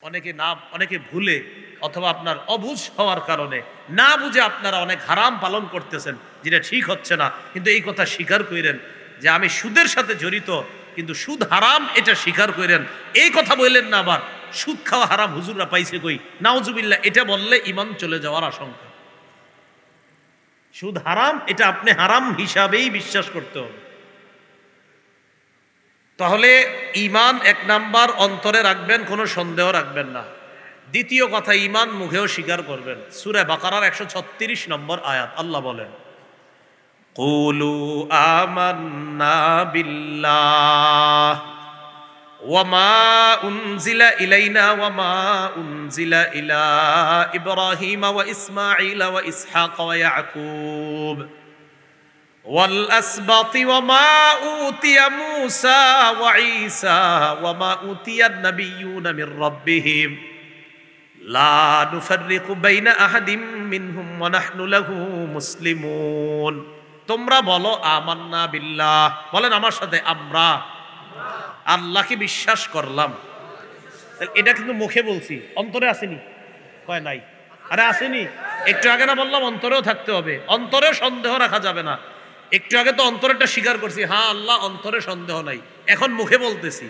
অনেকে ভুলে অথবা আপনার অবুঝ হওয়ার কারণে না বুঝে আপনারা অনেক হারাম পালন করতেছেন, যেটা ঠিক হচ্ছে না। কিন্তু এই কথা স্বীকার করেন যে আমি সুদের সাথে জড়িত, কিন্তু সুদ হারাম, এটা স্বীকার করেন। এই কথা বললেন না আবার সুদ খাওয়া হারাম হুজুররা পাইছে কই, নাউজুবিল্লাহ। এটা বললে ঈমান চলে যাওয়ার আশঙ্কা। সুদ হারাম, এটা আপনি হারাম হিসাবেই বিশ্বাস করতে হবে। তাহলে ঈমান এক নাম্বার অন্তরে রাখবেন, কোনো সন্দেহ রাখবেন না। দ্বিতীয় কথা, ঈমান মুখেও স্বীকার করবেন। সূরা বাকারার 136 নম্বর আয়াত, আল্লাহ বলেন কুলু আমান্না বিল্লাহ ওয়ামা উনজিলা ইলাইনা ওয়ামা উনজিলা ইলা ইব্রাহিম ওয়া ইসমাঈল ওয়া ইসহাক ওয়া ইয়াকুব والأسباط وما أوتي موسى وعيسى وما أوتي النبيون من ربهم لا نفرق بين أحد منهم ونحن له مسلمون। তোমরা বলো আমান্না বিল্লাহ, বলেন আমার সাথে, আমরা আল্লাহকে বিশ্বাস করলাম। এটা কিন্তু মুখে বলছি, অন্তরে আসেনি, কয় নাই। আরে আসেনি, একটু আগে না বললাম অন্তরেও থাকতে হবে, অন্তরে সন্দেহ রাখা যাবে না। একটু আগে তো অন্তরেরটা স্বীকার করছি, হ্যাঁ আল্লাহ, অন্তরে সন্দেহ নাই। এখন মুখে বলতেছি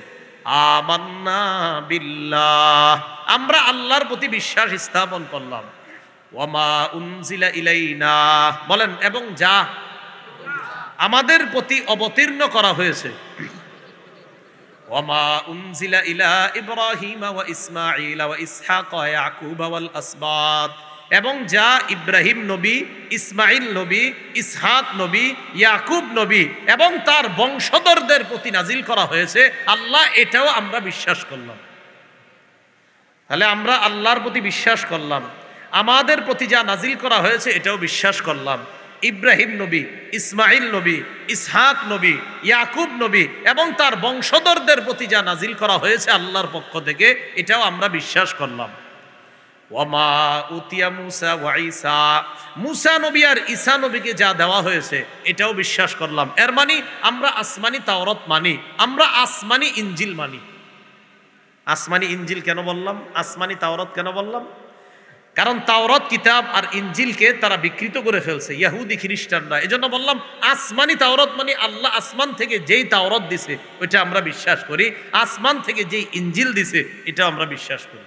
আমান্না বিল্লাহ, আমরা আল্লাহর প্রতি বিশ্বাস স্থাপন করলাম। ওয়ামা উনজিলা ইলাইনা, বলেন, এবং যা আমাদের প্রতি অবতীর্ণ করা হয়েছে। ওয়ামা উনজিলা ইলা ইব্রাহিম ওয়া ইসমাঈল ওয়া ইসহাক ওয়া ইয়াকুব ওয়াল আসবাত, এবং যা ইব্রাহিম নবী, ইসমাইল নবী, ইসহাক নবী, ইয়াকুব নবী এবং তার বংশধরদের প্রতি নাজিল করা হয়েছে, আল্লাহ, এটাও আমরা বিশ্বাস করলাম। তাহলে আমরা আল্লাহর প্রতি বিশ্বাস করলাম, আমাদের প্রতি যা নাজিল করা হয়েছে এটাও বিশ্বাস করলাম। ইব্রাহিম নবী, ইসমাইল নবী, ইসহাক নবী, ইয়াকুব নবী এবং তার বংশধরদের প্রতি যা নাজিল করা হয়েছে আল্লাহর পক্ষ থেকে, এটাও আমরা বিশ্বাস করলাম। ওয়ামা উতিয়া মুসা ওয়া ঈসা, মুসা নবী আর ঈসা নবীকে যা দেওয়া হয়েছে এটাও বিশ্বাস করলাম। এর মানে আমরা আসমানি তাওরাত মানি, আমরা আসমানি ইনজিল মানি। আসমানি ইনজিল কেন বললাম, আসমানি তাওরাত কেন বললাম? কারণ তাওরাত কিতাব আর ইনজিলকে তারা বিকৃত করে ফেলছে ইহুদি খ্রিস্টানরা। এজন্য বললাম আসমানি তাওরাত মানে আল্লাহ আসমান থেকে যেই তাওরাত দিছে ওইটা আমরা বিশ্বাস করি, আসমান থেকে যেই ইনজিল দিছে এটা আমরা বিশ্বাস করি।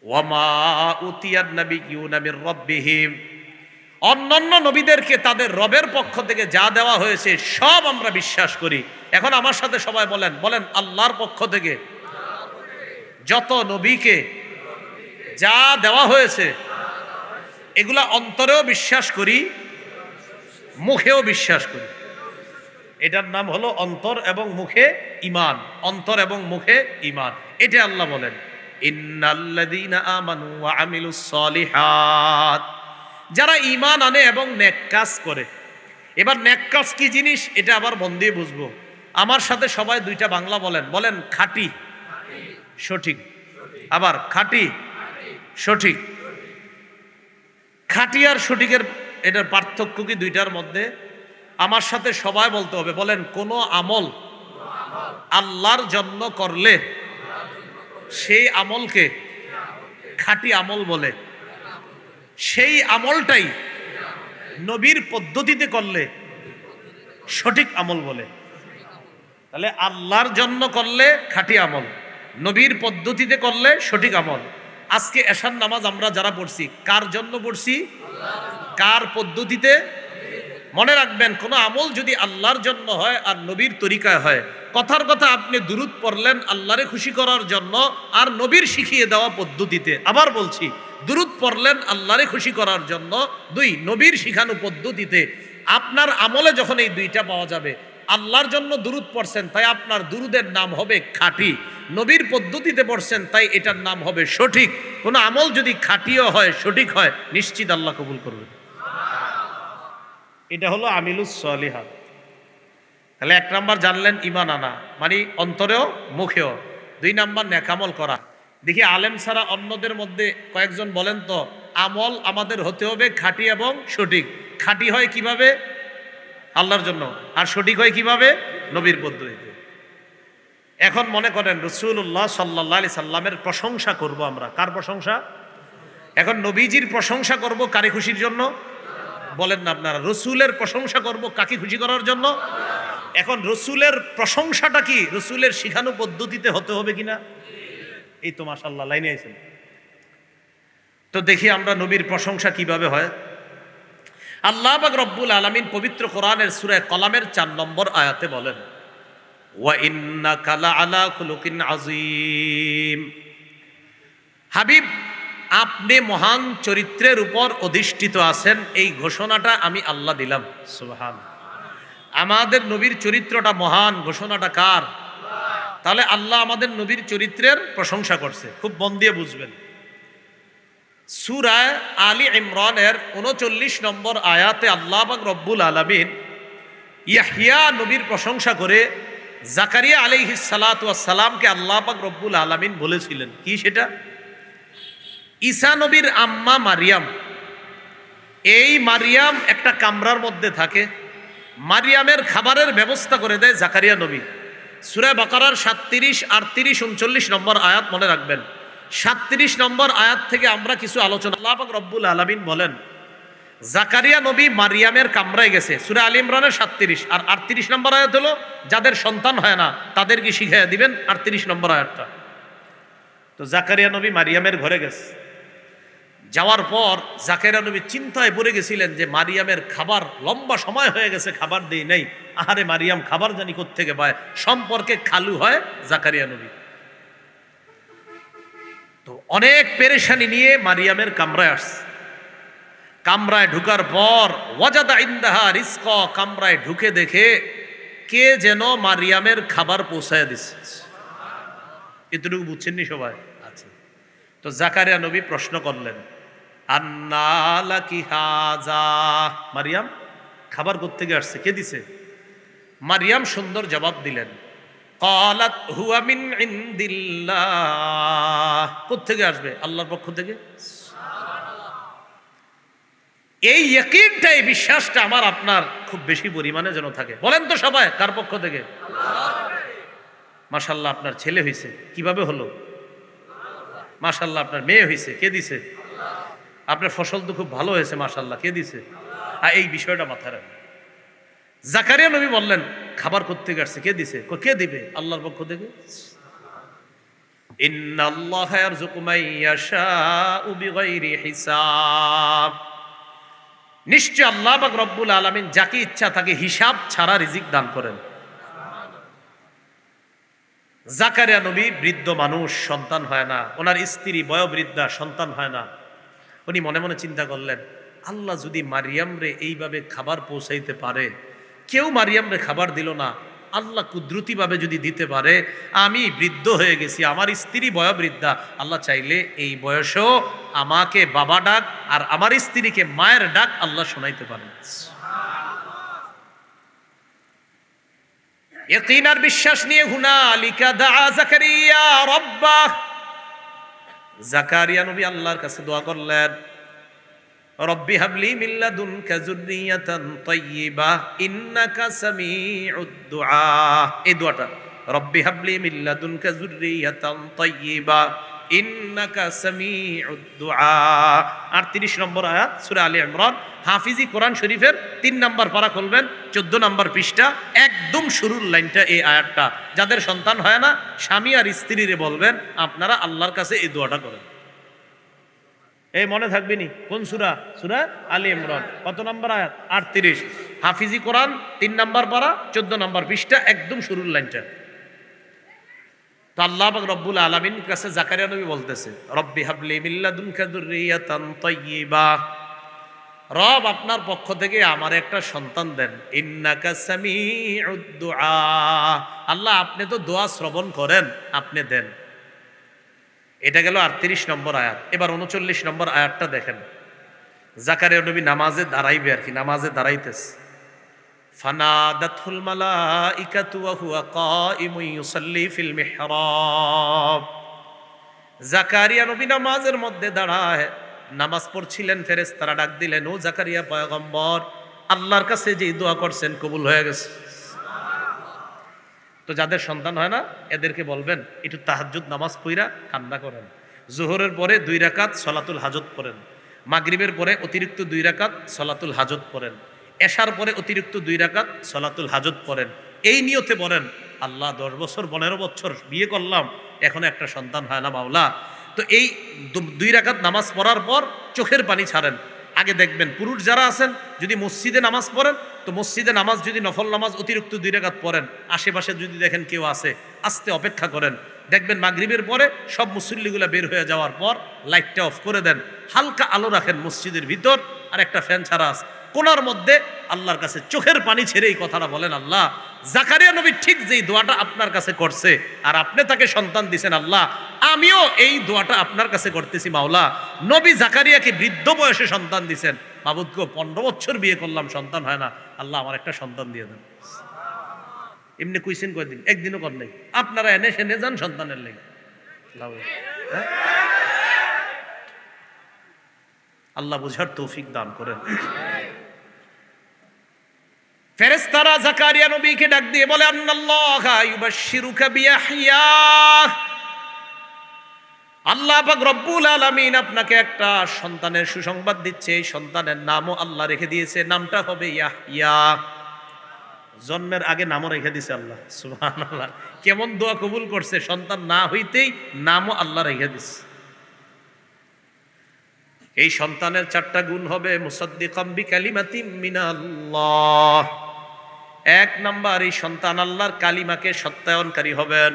ওয়ামা উতিয়ান নাবিয়্যুনা মির রাব্বিহিম, অন্যান্য নবীদেরকে তাদের রবের পক্ষ থেকে যা দেওয়া হয়েছে সব আমরা বিশ্বাস করি। এখন আমার সাথে সবাই বলেন, বলেন আল্লাহর পক্ষ থেকে যত নবীকে যা দেওয়া হয়েছে এগুলা অন্তরেও বিশ্বাস করি, মুখেও বিশ্বাস করি। এটার নাম হলো অন্তর এবং মুখে ঈমান, অন্তর এবং মুখে ঈমান। এটা আল্লাহ বলেন ইন্নাল্লাযীনা আমানু ওয়া আমিলুস সলিহাত, যারা ঈমান আনে এবং নেক কাজ করে। এবার নেক কাজ কি জিনিস এটা আবার মন দিয়ে বুঝবো। আমার সাথে সবাই দুইটা বাংলা বলেন, বলেন খাঁটি সঠিক, আবার খাঁটি সঠিক। খাঁটি আর সঠিকের এটার পার্থক্য কি দুইটার মধ্যে? আমার সাথে সবাই বলতে হবে, বলেন কোন আমল আল্লাহর জন্য করলে সেই আমলকে খাঁটি আমল বলে, সেই আমলটাই নবীর পদ্ধতিতে করলে সঠিক আমল বলে। তাহলে আল্লাহর জন্য করলে খাঁটি আমল, নবীর পদ্ধতিতে করলে সঠিক আমল। আজকে এশার নামাজ আমরা যারা পড়ছি কার জন্য পড়ছি? কার পদ্ধতিতে? মনে রাখবেন, কোন আমল যদি আল্লাহর জন্য হয় আর নবীর তরিকায় হয়, কথার কথা আপনি দুরূদ পড়লেন আল্লাহরে খুশি করার জন্য আর নবীর শিখিয়ে দেওয়া পদ্ধতিতে। আবার বলছি, দুরূদ পড়লেন আল্লাহরে খুশি করার জন্য, দুই নবীর শিখানো পদ্ধতিতে। আপনার আমলে যখন এই দুইটা পাওয়া যাবে, আল্লাহর জন্য দুরূদ পড়ছেন তাই আপনার দুরুদের নাম হবে খাঁটি, নবীর পদ্ধতিতে পড়ছেন তাই এটার নাম হবে সঠিক। কোন আমল যদি খাঁটিও হয়, সঠিক হয়, নিশ্চিত আল্লাহ কবুল করবেন। এটা হলো আমিলুস সলিহাত। তাহলে এক নাম্বার জানলেন ঈমান আনা, মানে অন্তরেও মুখেও। দুই নাম্বার নেকামল করা। দেখি আলেম ছাড়া অন্যদের মধ্যে কয়েকজন বলেন তো, আমল আমাদের হতে হবে খাঁটি এবং সঠিক। খাঁটি হয় কিভাবে? আল্লাহর জন্য। আর সঠিক হয় কিভাবে? নবীর পদ্ধতিতে। এখন মনে করেন রাসূলুল্লাহ সাল্লাল্লাহু আলাইহি সাল্লামের প্রশংসা করব আমরা। কার প্রশংসা? এখন নবীজির প্রশংসা করব কারে খুশির জন্য? বলেন না আপনারা। রসুলের প্রশংসা করব কাকে খুশি করার জন্য? এখন রসুলের প্রশংসাটা কি রসুলের শিখানো পদ্ধতিতে হতে হবে কিনা? এই তো মাশাআল্লাহ লাইনে আছেন। তো দেখি আমরা নবীর প্রশংসা কিভাবে হয়। আল্লাহ পাক রব্বুল আলামিন পবিত্র কোরআনের সূরা কলামের 4 নম্বর আয়াতে বলেন, ওয়া ইন্নাকা লাআলা খুলুকিন আযীম। হাবিব, আপনি মহান চরিত্রের উপর অধিষ্ঠিত আছেন, এই ঘোষণাটা আমি আল্লাহ দিলাম। সুবহানাল্লাহ। আমাদের নবীর চরিত্রটা মহান, ঘোষণাটা কার? তাহলে আল্লাহ আমাদের নবীর চরিত্রের প্রশংসা করছে। খুব মন দিয়ে বুঝবেন। সূরা আলী ইমরানের 39 নম্বর আয়াতে আল্লাহ পাক রব্বুল আলামিন ইয়াহইয়া নবীর প্রশংসা করে জাকারিয়া আলাইহিস সালাতু ওয়াস সালামকে আল্লাহ পাক রব্বুল আলামিন বলেছিলেন কি সেটা? ঈসা নবীর আম্মা মারিয়াম, এই মারিয়াম একটা কামরার মধ্যে থাকে, মারিয়ামের খাবারের ব্যবস্থা করে দেয় জাকারিয়া নবী। সূরা বাকারার 37, 38, 39 নম্বর আয়াত মনে রাখবেন। 37 নম্বর আয়াত থেকে আমরা কিছু আলোচনা। আল্লাহ পাক রব্বুল আলামিন বলেন জাকারিয়া নবী মারিয়ামের কামরায় গেছে, সূরা আলী ইমরানের 37। আর 38 নম্বর আয়াত হলো যাদের সন্তান হয় না তাদেরকে শিখাইয়া দিবেন, 38 নম্বর আয়াতটা। তো জাকারিয়া নবী মারিয়ামের ঘরে গেছে। যাওয়ার পর জাকারিয়া নবী চিন্তায় পড়ে গেছিলেন যে মারিয়ামের খাবার লম্বা সময় হয়ে গেছে, খাবার দেই নাই। আহারে মারিয়াম খাবার জানি কোত্থেকে পায়। সম্পর্কে খালু হয় জাকারিয়া নবী। তো অনেক পেরেশানি নিয়ে মারিয়ামের কামরায় আসছে। কামরায় ঢুকার পর ওয়াজাদা ইনদাহা রিজকা, কামরায় ঢুকে দেখে কে যেন মারিয়ামের খাবার পৌঁছায় দিচ্ছে। এতটুকু বুঝছেননি সবাই? আচ্ছা। তো জাকারিয়া নবী প্রশ্ন করলেন, আন্না লাকি হাযা, মারিয়াম খাবার কোত্থেকে আসছে, কে দিছে? মারিয়াম সুন্দর জবাব দিলেন, ক্বালাত হুয়া মিন ইনদিল্লাহ। কোত্থেকে আসবে? আল্লাহর পক্ষ থেকে। এই ইয়াকিনটা, এই বিশ্বাসটা আমার আপনার খুব বেশি পরিমাণে যেন থাকে। বলেন তো সবাই, কার পক্ষ থেকে? মাশাআল্লাহ আপনার ছেলে হয়েছে, কিভাবে হলো? মাশাআল্লাহ আপনার মেয়ে হয়েছে, কে দিছে? আপনার ফসল তো খুব ভালো হয়েছে, মাশাআল্লাহ, কে দিছে? আর এই বিষয়টা মাথায় রাখবেন। জাকারিয়া নবী বললেন খাবার কোত্থেকে আসছে, কে দিছে? কে দিবে? আল্লাহর পক্ষ থেকে। ইন্নাল্লাহা ইয়ারযুকু মান ইয়াশাউ বিগাইরি হিসাব। নিশ্চয় আল্লাহ পাক রব্বুল আলামিন যাকে ইচ্ছা তাকে হিসাব ছাড়া রিজিক দান করেন। জাকারিয়া নবী বৃদ্ধ মানুষ, সন্তান হয় না, ওনার স্ত্রী বয়োবৃদ্ধা, সন্তান হয় না। উনি মনে মনে চিন্তা করলেন, আল্লাহ যদি মারিয়াম রে এইভাবে খাবার পৌঁছাইতে পারে, কেউ মারিয়াম রে খাবার দিল না, আল্লাহ কুদরতিভাবে যদি দিতে পারে, আমি বৃদ্ধ হয়ে গেছি, আমার স্ত্রী বয়োবৃদ্ধা, আল্লাহ চাইলে এই বয়সেও আমাকে বাবা ডাক আর আমার স্ত্রীকে মায়ের ডাক আল্লাহ শোনাইতে পারেন। ইয়াকিন আর বিশ্বাস নিয়ে হুনালিকা দাআ জাকারিয়া রাব্বাহ। জাকারিয়া নবী আল্লাহর কাছে দোয়া করলেন, রব্বি হাবলি মিন লাদুনকা যুররিয়াতান তাইয়্যিবাহ ইন্নাকা সামিউদ দুআ। এই দোয়াটা, রব্বি হাবলি মিন লাদুনকা যুররিয়াতান তাইয়্যিবাহ ইন্নাকা সামিউদ দুআ। 38 নম্বর আয়াত সূরা আলী ইমরান। হাফিজি কোরআন শরীফের 3 নম্বর পারা খুলবেন, 14 নম্বর পৃষ্ঠা, একদম শুরুর লাইনটা এই আয়াতটা। যাদের সন্তান হয় না স্বামী আর স্ত্রীরে বলবেন আপনারা আল্লাহর কাছে এই দোয়াটা করেন। এই মনে থাকবে নি? কোন সূরা? সূরা আলী ইমরান। কত নম্বর আয়াত? 38। হাফিজি কোরআন 3 নম্বর পারা, 14 নম্বর পৃষ্ঠা, একদম শুরুর লাইনটা। তো আল্লাহ পাক রব্বুল আলামিন কাছে জাকারিয়া নবী বলতেছে, রব্বি হাবলি মিন লাদুনকা যুররিয়াতান তাইয়্যিবাহ, রব আপনার পক্ষ থেকে আমার একটা সন্তান দেন। ইন্নাকা সামিউদ দুআ, আল্লাহ আপনি তো দোয়া শ্রবণ করেন, আপনি দেন। এটা গেল 38 নম্বর আয়াত। এবার 39 নম্বর আয়াতটা দেখেন। জাকারিয়া নবী নামাজে দাঁড়াইবে আর কি, নামাজে দাঁড়াইতেছে। ফানাদাতুল মালাইকাতু ওয়া হুয়া কাইমুন ইউসাল্লি ফিল মিহরাব। জাকারিয়া নবী নামাজের মধ্যে দাঁড়ায় নামাজ পড়ছিলেন, ফেরেশতারা ডাক দিলেন, ও জাকারিয়া পয়গম্বর, আল্লাহর কাছে যে দোয়া করছেন কবুল হয়ে গেছে। তো তো যাদের সন্তান হয় না এদেরকে বলবেন একটু তাহাজ্জুদ নামাজ পড়া কান্না করেন, জোহরের পরে 2 রাকাত সলাতুল হাজত পড়েন, মাগরিবের পরে অতিরিক্ত 2 রাকাত সলাতুল হাজত পড়েন, এশার পরে অতিরিক্ত 2 রাকাত সলাতুল হাজত পড়েন। এই নিয়তে বলেন, আল্লাহ 10 বছর 15 বছর বিয়ে করলাম, এখনো একটা সন্তান হয় না মাওলা। তো এই 2 রাকাত নামাজ পড়ার পর চোখের পানি ছাড়েন। আগে দেখবেন পুরুষ যারা আছেন যদি মসজিদে নামাজ পড়েন, তো মসজিদে নামাজ যদি নফল নামাজ অতিরিক্ত 2 রাকাত পড়েন, আশেপাশে যদি দেখেন কেউ আছে, আস্তে অপেক্ষা করেন। দেখবেন মাগরিবের পরে সব মুসল্লিগুলা বের হয়ে যাওয়ার পর লাইটটা অফ করে দেন, হালকা আলো রাখেন মসজিদের ভিতর, আর একটা ফ্যান ছাড়া আছে কোনার মধ্যে। আল্লাহর কাছে চোখের পানি ছেড়ে এই কথাটা বলেন, আল্লাহ জাকারিয়া নবী ঠিক যেই দোয়াটা আপনার কাছে করছে আর আপনি তাকে সন্তান দিছেন, আল্লাহ আমিও এই দোয়াটা আপনার কাছে করতেছি মাওলা। নবী জাকারিয়াকে বৃদ্ধ বয়সে সন্তান দিছেন, মাবুদকে 15 বছর বিয়ে করলাম সন্তান হয় না, আল্লাহ আমার একটা সন্তান দিয়ে দেন। এমনি কইছেন কয়দিন, একদিনও কর নাই। আপনারা এনে সেনে যান সন্তানের লেগে। আল্লাহ বুঝার তৌফিক দান করেন। ফেরেশতারা জাকারিয়া নবীকে ডাক দিয়ে বলে, আন্নাল্লাহা ইউবাশশিরুকা বিয়াহইয়া, আল্লাহ পাক রব্বুল আলামিন আপনাকে একটা সন্তানের সুসংবাদ দিচ্ছে। এই সন্তানের নামও আল্লাহ রেখে দিয়েছে, নামটা হবে ইয়াহইয়া। জন্মের আগে নামও রেখে দিয়েছে আল্লাহ, সুবহানাল্লাহ। কেমন দোয়া কবুল করছে, সন্তান না হইতেই নামও আল্লাহ রেখে দিয়েছে। এই সন্তানের 4টা গুণ হবে, মুসাদ্দিকাম বিকালিমাতিম মিনাল্লাহ। 1 নাম্বার, এই সন্তান আল্লাহর কালিমাকে সত্যায়নকারী হবেন।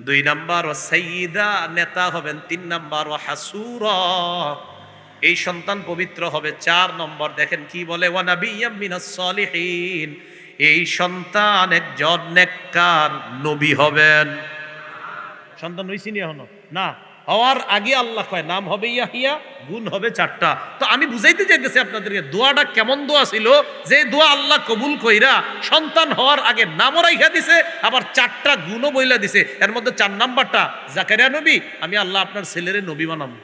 2 নাম্বার, ও সাইয়্যিদা, নেতা হবেন। 3 নাম্বার, ও হাসুরা, এই সন্তান পবিত্র হবে। 4 নম্বর দেখেন কি বলে, ওয়া নাবিয়্যাম মিনাস সলিহিন, এই সন্তান একজন নেককার নবী হবেন। সন্তান হইছিনি এখনো না, হওয়ার আগে আল্লাহ কয় নাম হবে ইয়াহিয়া, গুণ হবে 4টা। তো আমি বুঝাইতে চাইতেছি আপনাদেরকে দোয়াটা কেমন দোয়া ছিল, যে দোয়া আল্লাহ কবুল কইরা সন্তান হওয়ার আগে নামও রাইখা দিছে, আবার 4টা গুণও বইলা দিছে। এর মধ্যে 4 নাম্বারটা, জাকারিয়া নবী, আমি আল্লাহ আপনার ছেলেরে নবী বানাবো।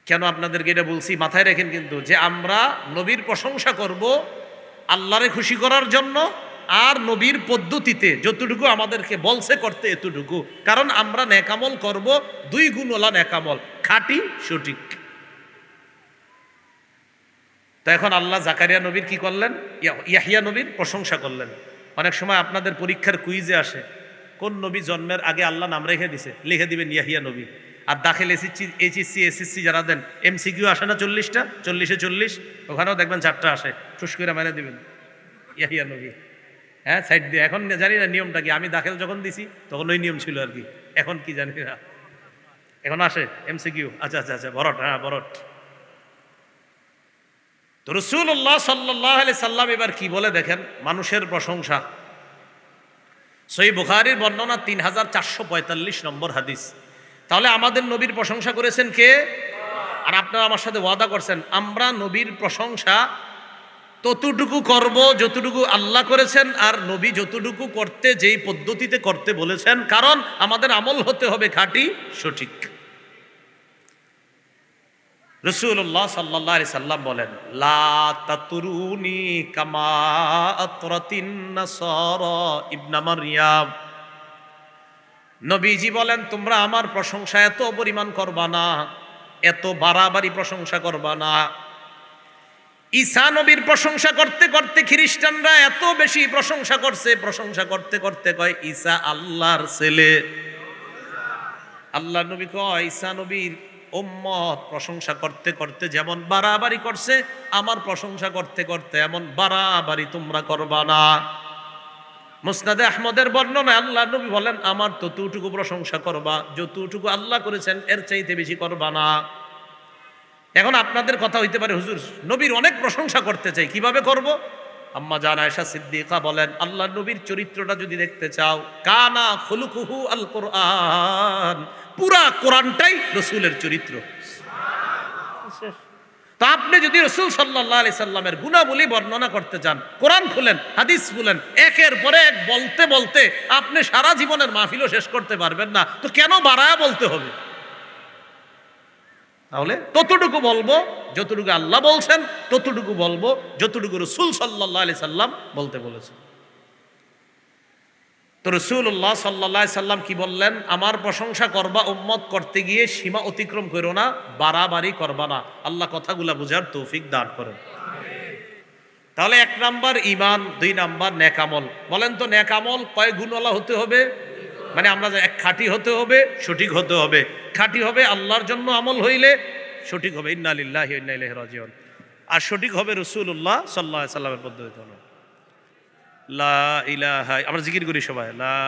কেন আপনাদেরকে এটা বলছি মাথায় রাখেন কিন্তু, যে আমরা নবীর প্রশংসা করব আল্লাহরে খুশি করার জন্য, আর নবীর পদ্ধতিতে যতটুকু আমাদেরকে বলছে করতে এতটুকু। কারণ আমরা নেকামল করব 2 গুণওয়ালা নেকামল, খাঁটি সঠিক। তো এখন আল্লাহ জাকারিয়া নবীর কি করলেন, ইয়াহিয়া নবীর প্রশংসা করলেন। অনেক সময় আপনাদের পরীক্ষার কুইজে আসে, কোন নবী জন্মের আগে আল্লাহ নাম রেখে দিছে, লিখে দিবেন ইয়াহিয়া নবী। আর দাখিল এইচএসসি এসএসসি যারা দেন, এমসিকিউ আসে না 40টা, 40-এ 40, ওখানেও দেখবেন 4টা আসে, ঠুস করে মেরে দিবেন ইয়াহিয়া নবী। হ্যাঁ, সাইড দিয়ে। এখন জানি না নিয়মটা কি, আমি দাখিল যখন দিছি তখন ওই নিয়ম ছিল আর কি, এখন কি জানি না। এখন আসে এমসিকিউ, আচ্ছা আচ্ছা আচ্ছা, ভরট, হ্যাঁ ভরট। তো রাসূলুল্লাহ সাল্লাল্লাহু আলাইহি সাল্লাম এবার কি বলে দেখেন, মানুষের প্রশংসা। সহিহ বুখারীর বর্ণনা 3445 নম্বর হাদিস। তাহলে আমাদের নবীর প্রশংসা করেছেন কে? আর আপনারা আমার সাথে ওয়াদা করছেন, আমরা নবীর প্রশংসা ততটুকু করব যতটুকু আল্লাহ করেছেন, আর নবী যতটুকু করতে যেই পদ্ধতিতে করতে বলেছেন। কারণ আমাদের আমল হতে হবে খাঁটি সঠিক। রাসূলুল্লাহ সাল্লাল্লাহু আলাইহি সাল্লাম বলেন, লা তাতুরুনি কামা আতরাতিন নাসারা ইবনা মারইয়াম। নবীজি বলেন, তোমরা আমার প্রশংসা এত পরিমাণ করবা না, এত বাড়াবাড়ি প্রশংসা করবা না। ঈসা নবীর প্রশংসা করতে করতে খ্রিস্টানরা এত বেশি প্রশংসা করছে, প্রশংসা করতে করতে কয় ঈসা আল্লাহর ছেলে। আল্লাহ নবী কয় ঈসা নবীর উম্মত প্রশংসা করতে করতে যেমন বাড়াবাড়ি করছে, আমার প্রশংসা করতে করতে এমন বাড়াবাড়ি তোমরা করবা না। মুসনাদে আহমদের বর্ণনায় আল্লাহ নবী বলেন, আমার ততটুকু প্রশংসা করবা যতটুকু আল্লাহ করেছেন, এর চাইতে বেশি করবা না। এখন আপনাদের কথা হইতে পারে, হুজুর নবীর অনেক প্রশংসা করতে চাই, কিভাবে করব? আম্মা জান আয়েশা সিদ্দিকা বলেন, আল্লাহ নবীর চরিত্রটা যদি দেখতে চাও, কানা খুলুকুহু আল কোরআন, পুরা কোরআনটাই রাসূলের চরিত্র। তো আপনি যদি রাসূল সাল্লাল্লাহু আলাইহি সাল্লামের গুণাবলী বর্ণনা করতে চান, কোরআন খুলেন, হাদিস খুলেন, একের পরে এক বলতে বলতে আপনি সারা জীবনের মাহফিলও শেষ করতে পারবেন না। তো কেন বাড়ায়া বলতে হবে? তাহলে ততটুকু বলবো যতটুকু আল্লাহ বলছেন, ততটুকু বলবো যতটুকু রাসূল সাল্লাল্লাহু আলাইহি সাল্লাম বলতে বলেছেন। তো রাসূলুল্লাহ সাল্লাল্লাহু আলাইহি সাল্লাম কি বললেন? আমার প্রশংসা করবা উম্মত করতে গিয়ে সীমা অতিক্রম করো না, বাড়াবাড়ি করবা না। আল্লাহ কথাগুলা বুঝার তৌফিক দান করেন। তাহলে 1 নাম্বার ঈমান, 2 নাম্বার নেক আমল। বলেন তো নেক আমল কয় গুণওয়ালা হতে হবে? মানে আমরা এক খাঁটি হতে হবে, সঠিক হতে হবে। খাঁটি হবে আল্লাহর জন্য আমল হইলে, সঠিক হবে ইন্না লিল্লাহি ওয়া ইন্না ইলাইহি রাজিউন, আর সঠিক হবে রাসূলুল্লাহ সাল্লাল্লাহু আলাইহি সাল্লামের পদ্ধতিতে। লা ইলাহা, আমরা জিকির করি সবাই, লা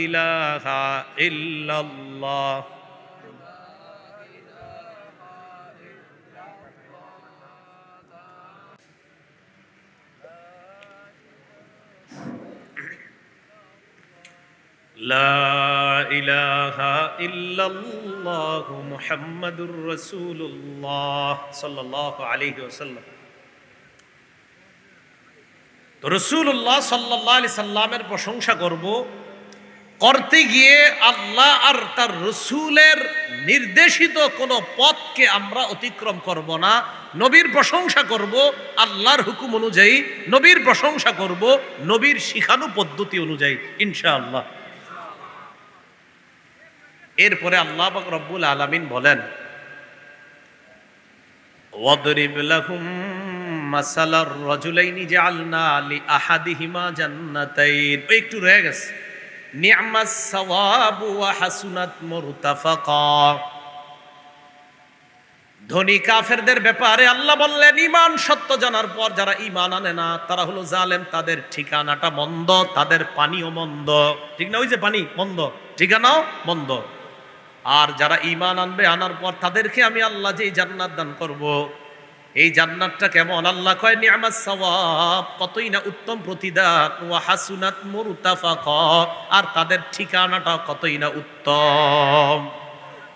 ইলাহা ইল্লাল্লাহ। লা ইলাহা ইল্লাল্লাহ মুহাম্মাদুর রাসূলুল্লাহ সাল্লাল্লাহু আলাইহি ওয়াসাল্লাম। তো রাসূলুল্লাহ সাল্লাল্লাহু আলাইহি সাল্লামের প্রশংসা করব, করতে গিয়ে আল্লাহ আর তার রাসূলের নির্দেশিত কোনো পথকে আমরা অতিক্রম করব না। নবীর প্রশংসা করব আল্লাহর হুকুম অনুযায়ী, নবীর প্রশংসা করব নবীর শিখানো পদ্ধতি অনুযায়ী ইনশাআল্লাহ। এরপরে আল্লাহ পাক রব্বুল আলামিন বলেন, ওয়াদরিব লাহুম মাসালার রাজুলাইনি জাআলনা লিআহাদিহিমা জান্নাতাইন। একটু রয়ে গেছে, নি'মাস সাওয়াবু ওয়া হাসুনাত মুরতাফাকা। ধনী কাফেরদের ব্যাপারে আল্লাহ বললেন, ঈমান সত্য জানার পর যারা ঈমান আনে না তারা হলো জালেম, তাদের ঠিকানাটা মন্দ, তাদের পানিও মন্দ। ঠিক না? ওই যে পানি মন্দ, ঠিকানাও মন্দ। আর যারা ঈমান আনবে, আনার পর তাদেরকে আমি আল্লাহ যে জান্নাত দান করব, এই জান্নাতটা কেমন? আল্লাহ কয় নি'মাস সাওয়াব, কতই না উত্তম প্রতিদান, ওয়া হাসুনাত মুরতাফাকা, আর তাদের ঠিকানাটা কতই না উত্তম।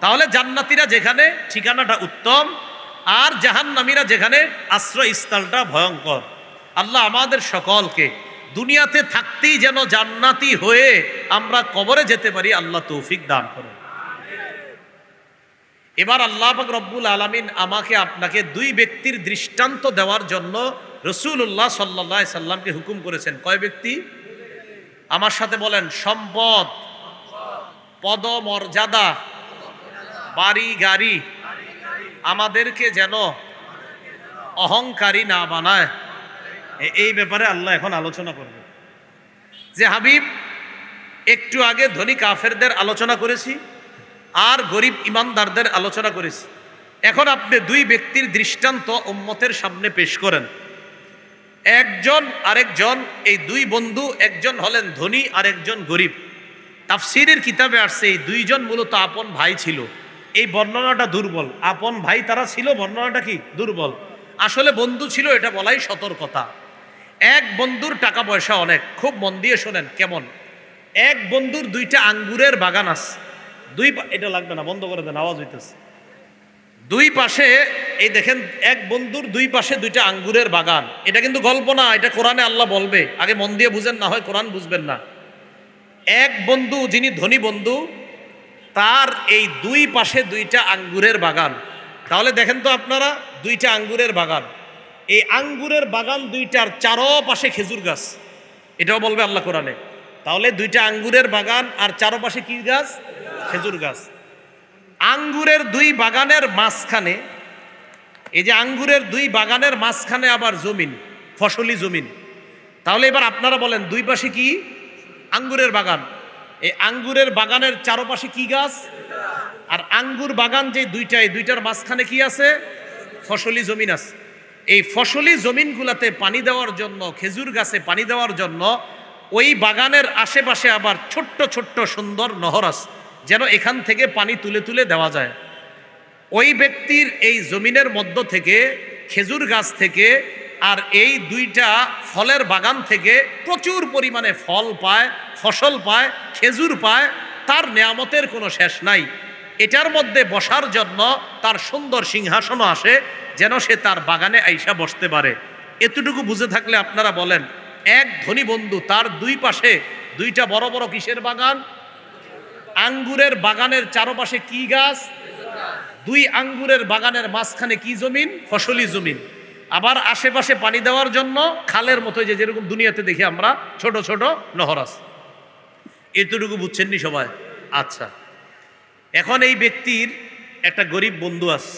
তাহলে জান্নাতীরা যেখানে ঠিকানাটা উত্তম, আর জাহান্নামীরা যেখানে আশ্রয়স্থলটা ভয়ঙ্কর। আল্লাহ আমাদের সকলকে দুনিয়াতে থাকতেই যেন জান্নাতি হয়ে আমরা কবরে যেতে পারি, আল্লাহ তৌফিক দান করুন। এবার আল্লাহ পাক রব্বুল আলামিন আমাকে আপনাকে 2 ব্যক্তির দৃষ্টান্ত দেওয়ার জন্য রাসূলুল্লাহ সাল্লাল্লাহু আলাইহি সাল্লামকে হুকুম করেছেন। কয় ব্যক্তি? আমার সাথে বলেন, সম্পদ, পদমর্যাদা, বাড়ি গাড়ি, আমাদেরকে যেন অহংকারী না বানায়। এই ব্যাপারে আল্লাহ এখন আলোচনা করবে। যে হাবিব, একটু আগে ধনী কাফেরদের আলোচনা করেছি আর গরিব ইমানদারদের আলোচনা করেছি। এখন আপনি 2 ব্যক্তির দৃষ্টান্ত উম্মতের সামনে পেশ করেন। একজন আরেকজন, এই 2 বন্ধু, একজন হলেন ধনী আর একজন গরিব। তাফসীরের কিতাবে আসছে এই 2 জন মূলত আপন ভাই ছিল। এই বর্ণনাটা দুর্বল। আপন ভাই তারা ছিল, বর্ণনাটা কি দুর্বল। আসলে বন্ধু ছিল এটা বলাই সতর্কতা। এক বন্ধুর টাকা পয়সা অনেক, খুব মন দিয়ে শোনেন কেমন। এক বন্ধুর 2টা আঙ্গুরের বাগান আছে। এটা লাগবে না, বন্ধ করে দেন, আওয়াজ হইতেছে। 2 পাশে, এই দেখেন, এক বন্ধুর 2 পাশে 2টা আঙ্গুরের বাগান। এটা কিন্তু গল্প না, এটা কোরআনে আল্লাহ বলবে। আগে মন দিয়ে বুঝেন, না হয় কোরআন বুঝবেন না। এক বন্ধু যিনি ধনী বন্ধু, তার এই 2 পাশে 2টা আঙ্গুরের বাগান। তাহলে দেখেন তো আপনারা, 2টা আঙ্গুরের বাগান, এই আঙ্গুরের বাগান 2টার চারপাশে খেজুর গাছ। এটাও বলবে আল্লাহ কোরআনে। তাহলে 2টা আঙ্গুরের বাগান আর চারপাশে কি গাছ? খেজুর গাছ। আঙ্গুরের 2 বাগানের মাঝখানে, এই যে আঙ্গুরের 2 বাগানের মাঝখানে আবার জমিন, ফসলি জমিন। তাহলে এবার আপনারা বলেন, 2 পাশে কি? আঙ্গুরের বাগান। এই আঙ্গুরের বাগানের চারপাশে কি গাছ? আর আঙ্গুর বাগান যে 2টা, এই 2টার মাঝখানে কি আছে? ফসলি জমিন আছে। এই ফসলি জমিনগুলাতে পানি দেওয়ার জন্য, খেজুর গাছে পানি দেওয়ার জন্য ওই বাগানের আশেপাশে আবার ছোট্ট ছোট্ট সুন্দর নহর আছে, যেন এখান থেকে পানি তুলে তুলে দেওয়া যায়। ওই ব্যক্তির এই জমিনের মধ্য থেকে, খেজুর গাছ থেকে আর এই 2টা ফলের বাগান থেকে প্রচুর পরিমাণে ফল পায়, ফসল পায়, খেজুর পায়। তার নেয়ামতের কোনো শেষ নাই। এটার মধ্যে বসার জন্য তার সুন্দর সিংহাসনও আসে, যেন সে তার বাগানে আইসা বসতে পারে। এতটুকু বুঝে থাকলে আপনারা বলেন, এক ধনী বন্ধু, তার 2 পাশে 2টা বড় বড় কিসের বাগান? আঙ্গুরের বাগানের চারপাশে কি গাছ? দুই আঙ্গুরের বাগানের মাঝখানে কি জমিন? ফসলি জমিন। আবার আশেপাশে পানি দেওয়ার জন্য খালের মতো যে যেরকম দুনিয়াতে দেখি আমরা ছোট ছোট নহর আছে। এতটুকু বুঝছেননি সবাই? আচ্ছা, এখন এই ব্যক্তির একটা গরিব বন্ধু আছে।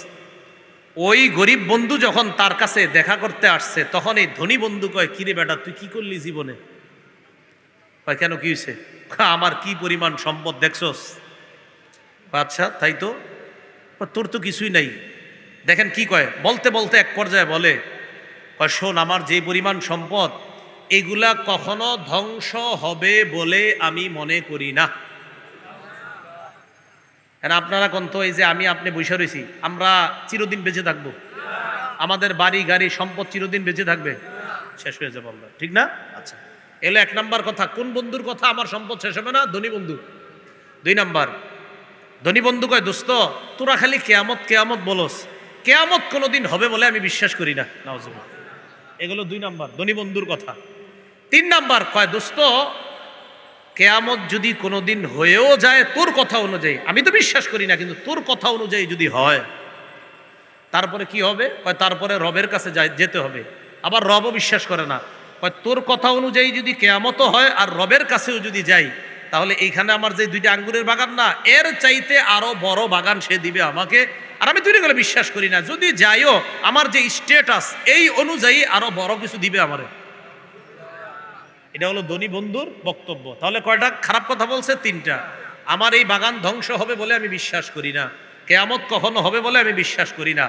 ওই গরিব বন্ধু যখন তার কাছে দেখা করতে আসছে, তখন এই ধনী বন্ধু কয়, কিরে বেটা তুই কি করলি জীবনে? কয় কেন, কি হয়েছে? আমার কি পরিমাণ সম্পদ দেখছস? আচ্ছা তাই তো, তোর তো কিছুই নাই। দেখেন কি কয়, বলতে বলতে এক পর্যায়ে বলে, কয় শোন, আমার যে পরিমাণ সম্পদ এগুলা কখনো ধ্বংস হবে বলে আমি মনে করি না। আপনারা কোন তো, এই যে আমি আপনি বসে রয়েছি, আমরা চিরদিন বেঁচে থাকবো? আমাদের বাড়ি গাড়ি সম্পদ চিরদিন বেঁচে থাকবে? শেষ হয়ে যাবো আমরা, ঠিক না? আচ্ছা, এলো এক নাম্বার কথা। কোন বন্ধুর কথা? আমার সম্পদ শেষ হবে না, ধনী বন্ধু। দুই নাম্বার, ধনী বন্ধু কয়, দোস্ত তোরা খালি কেয়ামত কেয়ামত বলস, কেয়ামত কোনোদিন হবে বলে আমি বিশ্বাস করি না। নাউজুবিল্লাহ। এগুলো দুই নাম্বার, ধনী বন্ধুর কথা। তিন নাম্বার কয়, দোস্ত কেয়ামত যদি কোনোদিন হয়েও যায় তোর কথা অনুযায়ী, আমি তো বিশ্বাস করি না, কিন্তু তোর কথা অনুযায়ী যদি হয়, তারপরে কি হবে? কয় তারপরে রবের কাছে যেতে হবে। আবার রবও বিশ্বাস করে না। কয় তোর কথা অনুযায়ী যদি কেয়ামতও হয় আর রবের কাছেও যদি যাই, তাহলে এইখানে আমার যে দুইটা আঙ্গুরের বাগান না, এর চাইতে আরো বড় বাগান সে দিবে আমাকে। আর আমি দুইটা গেলে বিশ্বাস করি না, যদি যাইও আমার যে স্টেটাস এই অনুযায়ী আরো বড় কিছু দিবে আমারে। এটা হলো ধনী বন্ধুর বক্তব্য। তাহলে কয়টা খারাপ কথা বলছে? তিনটা। আমার এই বাগান ধ্বংস হবে বলে আমি বিশ্বাস করি না, কেয়ামত কখনো হবে বলে আমি বিশ্বাস করি না,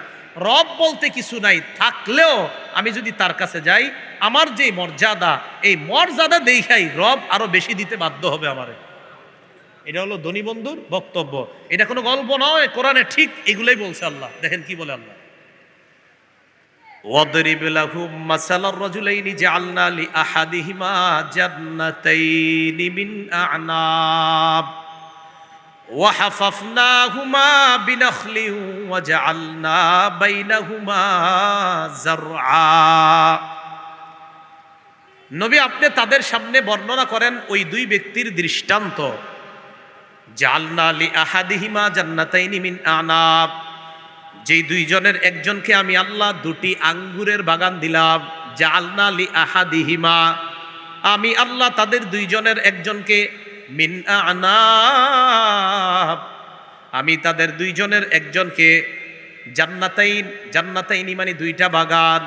রব বলতে কিছু নাই, থাকলেও আমি যদি তার কাছে যাই আমার যে মর্যাদা, এই মর্যাদা দেখাই রব আরো বেশি দিতে বাধ্য হবে আমারে। এটা হলো ধনী বন্ধুর বক্তব্য। এটা কোনো গল্প নয়, কোরআনে ঠিক এগুলাই বলছে আল্লাহ। দেখেন কি বলে আল্লাহ, ওয়াদরিব লাহুম মাসালার রাজুলাইনি জাআলনা লিআহাদিহিমা জান্নাতাইনি মিন আ'নাব ওয়া হাফাফনাহুমা বিনাখলিন ওয়া জাআলনা বাইনাহুমা যারআ। নবী আপনি তাদের সামনে বর্ণনা করেন ওই দুই ব্যক্তির দৃষ্টান্ত। জাআলনা লিআহাদিহিমা জান্নাতাইনি মিন আ'নাব, যেই দুইজনের একজনকে আমি আল্লাহ দুটি আঙ্গুরের বাগান দিলাম। জাআলনা লিআহাদিহিমা, আমি আল্লাহ তাদের দুইজনের একজনকে, মিন আ'নাব, আমি তাদের দুইজনের একজনকে, জান্নাতাইন, জান্নাতাইনি মানে দুইটা বাগান,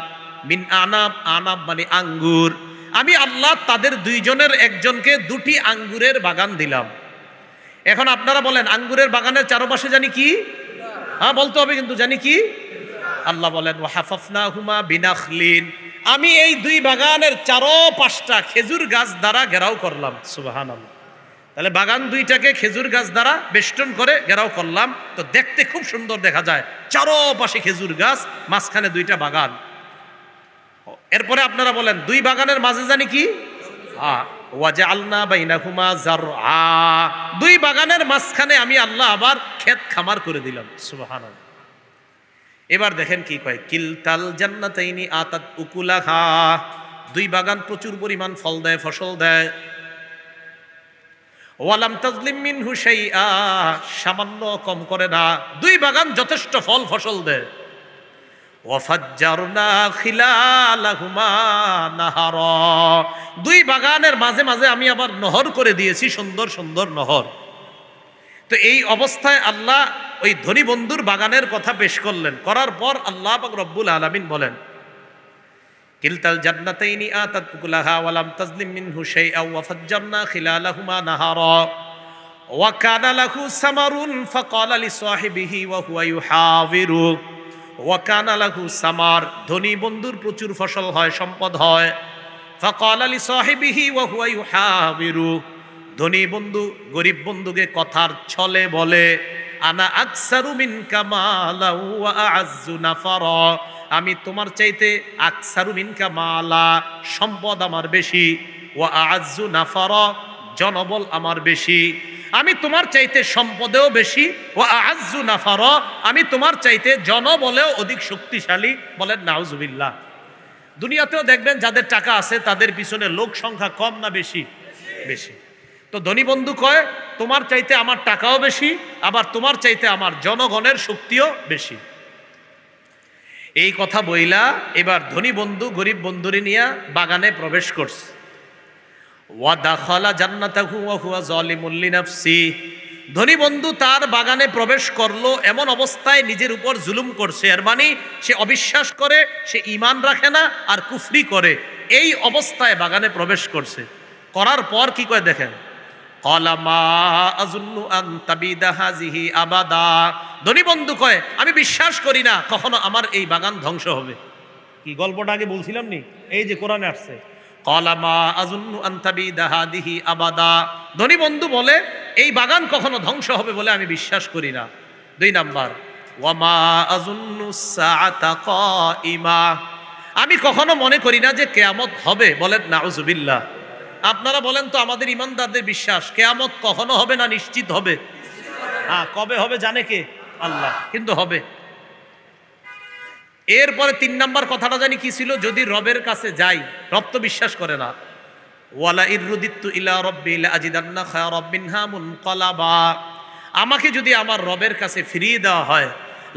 মিন আ'নাব, আ'নাব মানে আঙ্গুর, আমি আল্লাহ তাদের দুইজনের একজনকে দুটি আঙ্গুরের বাগান দিলাম। এখন আপনারা বলেন আঙ্গুরের বাগানের চারপাশে জানি কি? হ্যাঁ বলতে হবে কিন্তু, জানি কি? আল্লাহ বলেন ওয়াহাফাফনাহুমা বিনাখলিন, আমি এই দুই বাগানের চারপাশটা খেজুর গাছ দ্বারা ঘেরাও করলাম। সুবহানাল্লাহ। তাহলে বাগান দুইটাকে খেজুর গাছ দ্বারা বেষ্টন করে ঘেরাও করলাম, তো দেখতে খুব সুন্দর দেখা যায়, চারপাশে খেজুর গাছ, মাঝখানে দুইটা বাগান। এরপরে আপনারা বলেন দুই বাগানের মাঝে জানি কি? ওয়াজআলনা বাইনাহুমা যারআ, দুই বাগানের মাঝখানে আমি আল্লাহ আবার ক্ষেত খামার করে দিলাম। সুবহানাল্লাহ। এবার দেখেন কি কয়, কিলতাল জান্নাতাইনি আতাত উকুলাহা, দুই বাগান প্রচুর পরিমাণ ফল দেয়, ফসল দেয়। ওয়ালাম তাজলিম মিনহু শাইআ, সামান্য কম করে না, দুই বাগান যথেষ্ট ফল ফসল দেয়। ওয়াফাজ্জারনা খিলালাহুমা নাহারা, দুই বাগানের মাঝে মাঝে আমি আবার নহর করে দিয়েছি, সুন্দর সুন্দর নহর। তো এই অবস্থায় আল্লাহ ওই ধনী বন্ধুর বাগানের কথা পেশ করলেন। করার পর আল্লাহ পাক রব্বুল আলামিন বলেন, কিলতাল জান্নাতাইনি আতাত উকুলাহা ওয়ালাম তাজলিম মিনহু শাইআ ওয়াফাজ্জারনা খিলালাহুমা নাহারা ওয়া কানা লাহু সামারুন ফাকালা লিসাহিবিহি ওয়া হুয়া ইউহাবিরু ওয়া কানা লাহু সামার, ধনী বন্ধুর প্রচুর ফসল হয়, সম্পদ হয়। ফাকালা লিসাহিবিহি ওয়া হুয়া ইউহাবিরু, ধনী বন্ধু গরিব বন্ধুকে কথার ছলে বলে, আনা আকসারু মিনকা মালা ওয়া আ'আজ্জু নাফারা, আমি তোমার চাইতে আকসারু মিনকা মালা, সম্পদ আমার বেশি, ওয়া আ'আজ্জু নাফারা, জনবল আমার বেশি, আমি তোমার চাইতে সম্পদেও বেশি, ওয়া আ'আজ্জু নাফারা, আমি তোমার চাইতে জনবলেও অধিক শক্তিশালী। বলেন নাউজুবিল্লাহ। দুনিয়াতেও দেখবেন যাদের টাকা আছে তাদের পিছনে লোক সংখ্যা কম না বেশি? বেশি। তো ধনী বন্ধু কয় তোমার চাইতে আমার টাকাও বেশি, আবার তোমার চাইতে আমার জনগণের শক্তিও বেশি। এই কথা বইলা এবার ধনী বন্ধু গরিব বন্ধুরে নিয়ে বাগানে প্রবেশ করছে। ওয়া দাখালা জান্নাতাহু ওয়া হুয়া যালিমুল লিনাফসি, ধনী বন্ধু তার বাগানে প্রবেশ করলো এমন অবস্থায় নিজের উপর জুলুম করছে, এর মানে সে অবিশ্বাস করে, সে ঈমান রাখে না আর কুফরি করে, এই অবস্থায় বাগানে প্রবেশ করছে। করার পর কি কয় দেখেন, ক্বালা মা আযুন্নু আন তাবিদা হাযিহি আবাদা, ধনী বন্ধু কয় আমি বিশ্বাস করি না কখনো আমার এই বাগান ধ্বংস হবে। কি গল্পটা আগে বলছিলাম নি, এই যে কোরআনে আসছে, ক্বালা মা আযুন্নু আন তাবিদা হাযিহি আবাদা, ধনী বন্ধু বলে এই বাগান কখনো ধ্বংস হবে বলে আমি বিশ্বাস করি না। 2 নাম্বার, ওয়া মা আযুন্নু সাআতা কাইমা, আমি কখনো মনে করি না যে কিয়ামত হবে। বলেন নাউজুবিল্লাহ। আপনারা বলেন তো, আমাদের ইমানদারদের বিশ্বাস কিয়ামত কখনো হবে না নিশ্চিত হবে? হ্যাঁ, কবে হবে জানে কে? আল্লাহ, কিন্তু হবে। এরপরে 3 নাম্বার কথাটা জানি কি ছিল, যদি রবের কাছে যাই, রব তো বিশ্বাস করে না, ওয়ালা ইররুদিতু ইলা রাব্বি লাআজিদান্না খায়রাম মিনহা মুনকালাবা, আমাকে যদি আমার রবের কাছে ফিরিয়ে দেওয়া হয়,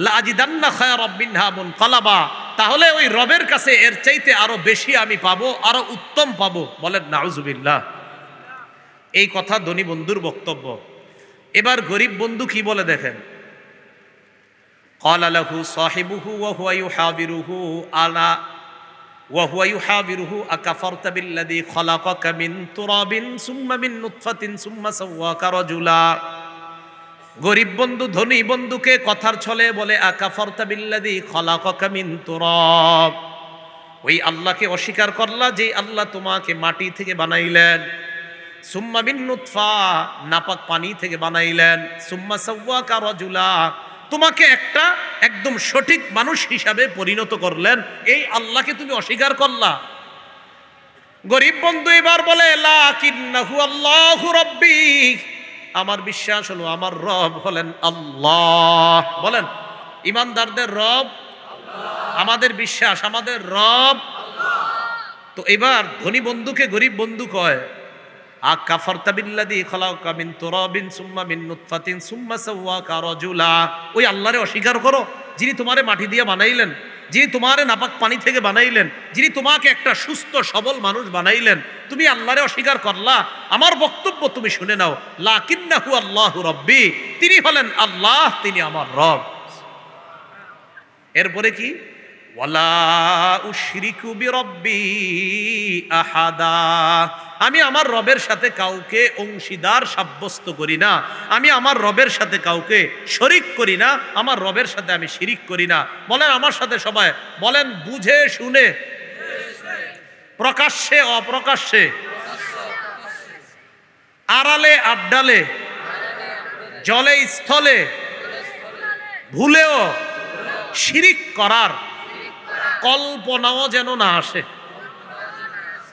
লাআজিদান্না খায়রাম মিনহা মুনকালাবা, তাহলে ওই রবের কাছে এর চাইতে আরো বেশি আমি পাবো, আরো উত্তম পাবো। বলেন নাউজুবিল্লাহ। এই কথা ধনী বন্ধুর বক্তব্য। এবার গরিব বন্ধু কি বলে দেখেন, ক্বালা লাহু সাহিবুহু ওয়া হুয়া ইউহাবিরুহু আলা ওয়া হুয়া ইউহাবিরুহু আকাফারতা বিল্লাযী খালাকাকা মিন তুরাবিন সুম্মা মিন নুতফাতিন সুম্মা সাওয়াকা রাজুলা, গরিব বন্ধু ধনী বন্ধুকে কথার ছলে বলে আকাফারতা বিল্লাযী খালাকাকা মিন তুরাব, ওই আল্লাহকে অস্বীকার করলা যে আল্লাহ তোমাকে মাটি থেকে বানাইলেন, সুম্মা মিন নুতফা নাপাক পানি থেকে বানাইলেন, সুম্মা সাওয়াকা রাজুলা তোমাকে একটা একদম সঠিক মানুষ হিসাবে পরিণত করলেন, এই আল্লাহকে তুমি অস্বীকার করলা। গরিব বন্ধু এবার বলে লাকিন্নাহু আল্লাহু রাব্বি, আমার বিশ্বাস হলো আমার রব হলেন আল্লাহ। বলেন, ইমানদারদের রব আল্লাহ, আমাদের বিশ্বাস আমাদের রব আল্লাহ। তো এবার ধনী বন্ধুকে গরিব বন্ধু কয় আকাফারতা বিল্লাযী খালাকাকা মিন তুরাবিন সুম্মা মিন নুতফাতিন সুম্মা সাওয়াকা রাজুলা, ওই আল্লাহরে অস্বীকার করো যিনি তোমারে মাটি দিয়ে বানাইলেন, যিনি তোমারে নাপাক পানি থেকে বানাইলেন, যিনি তোমাকে একটা সুস্থ সবল মানুষ বানাইলেন, তুমি আল্লাহরে অস্বীকার করলা। আমার বক্তব্য তুমি শুনে নাও, লাকিন্নাহু আল্লাহু রাব্বি, তিনি হলেন আল্লাহ, তিনি আমার রব। এরপরে কি, ওয়ালা উশরিকু বিরাব্বি আহাদা, আমি আমার রবের সাথে কাউকে অংশীদার সাব্যস্ত করি না, আমি আমার রবের সাথে কাউকে শরিক করি না, আমার রবের সাথে আমি শিরিক করি না। বলেন আমার সাথে সবাই বলেন, বুঝে শুনে, প্রকাশ্যে অপ্রকাশ্যে, আড়ালে আড্ডালে, জলে স্থলে, ভুলেও শিরিক করার কল্পনাও যেন না আসে।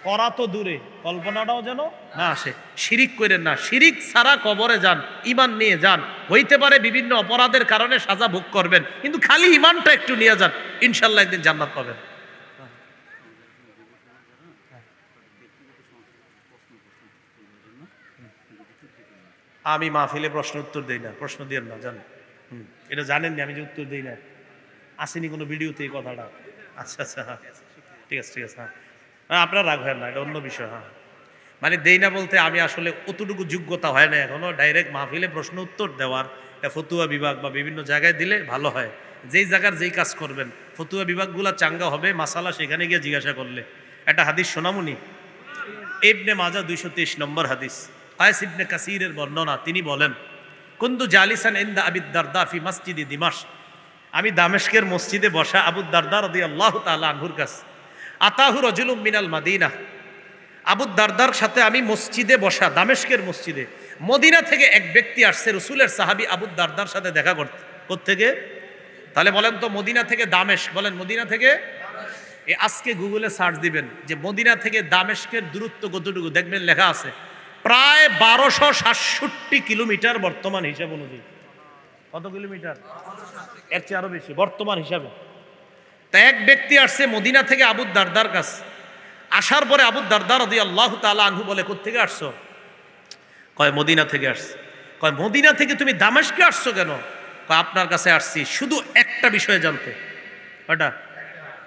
করা তো দূরে, কল্পনাটাও যেন না আসে। শিরিক করেন না, শিরিক ছাড়া কবরে যান, ইমান নিয়ে যান। হইতে পারে বিভিন্ন অপরাধের কারণে সাজা ভোগ করবেন, কিন্তু খালি ইমানটা একটু নিয়ে যান, ইনশাল্লাহ একদিন জান্নাত পাবেন। আমি মাহফিলে প্রশ্ন উত্তর দেই না, প্রশ্ন দিয়ে না, জান এটা জানেননি আমি যে উত্তর দেই না, আসেনি কোনো ভিডিওতে এই কথাটা। আচ্ছা আচ্ছা, হ্যাঁ ঠিক আছে ঠিক আছে, হ্যাঁ হ্যাঁ আপনার রাগ হয় না, এটা অন্য বিষয়। হ্যাঁ মানে দেই না বলতে আমি আসলে অতটুকু যোগ্যতা হয় না এখনো ডাইরেক্ট মাহফিলে প্রশ্ন উত্তর দেওয়ার। ফতুয়া বিভাগ বা বিভিন্ন জায়গায় দিলে ভালো হয়, যেই জায়গার যেই কাজ করবেন, ফতুয়া বিভাগগুলো চাঙ্গা হবে, মাসালা সেখানে গিয়ে জিজ্ঞাসা করলে। একটা হাদিস শোনামুনি, ইবনে মাজাহ 223 নম্বর হাদিস, কায়েস ইবনে কাসিরের বর্ণনা। তিনি বলেন, কুনতু জালিসান ইনদা আবি দারদা ফি মসজিদি দিমাশক, আমি দামেস্কের মসজিদে বসা আবু দারদা রাদিয়াল্লাহু তাআলা আনহুর কাছে, আতাহু রাজুলুম মিনাল মাদিনা, আবু দারদার সাথে আমি মসজিদে বসা, দামেস্কের মসজিদে, মদিনা থেকে এক ব্যক্তি আসছে, রসুলের সাহাবী আবু দারদার সাথে দেখা করতে। কোত্থেকে? তাহলে বলেন তো, মদিনা থেকে দামেস্ক, বলেন মদিনা থেকে, আজকে গুগলে সার্চ দিবেন যে মদিনা থেকে দামেস্কের দূরত্ব কতটুকু, দেখবেন লেখা আছে প্রায় 1267 কিলোমিটার বর্তমান হিসাব অনুযায়ী। কত কিলোমিটার? এর চেয়ে আরো বেশি বর্তমান হিসাবে। তা এক ব্যক্তি আসছে মদিনা থেকে আবু দারদার কাছে, আসার পরে আবু দারদা রাদিয়াল্লাহু তাআলা আনহু বলে, কোত্থেকে আসছো? কয় মদিনা থেকে আসছি। কয় মদিনা থেকে তুমি দামেস্কে আসছো কেন? কয় আপনার কাছে আসছি শুধু একটা বিষয় জানতে। কয়টা?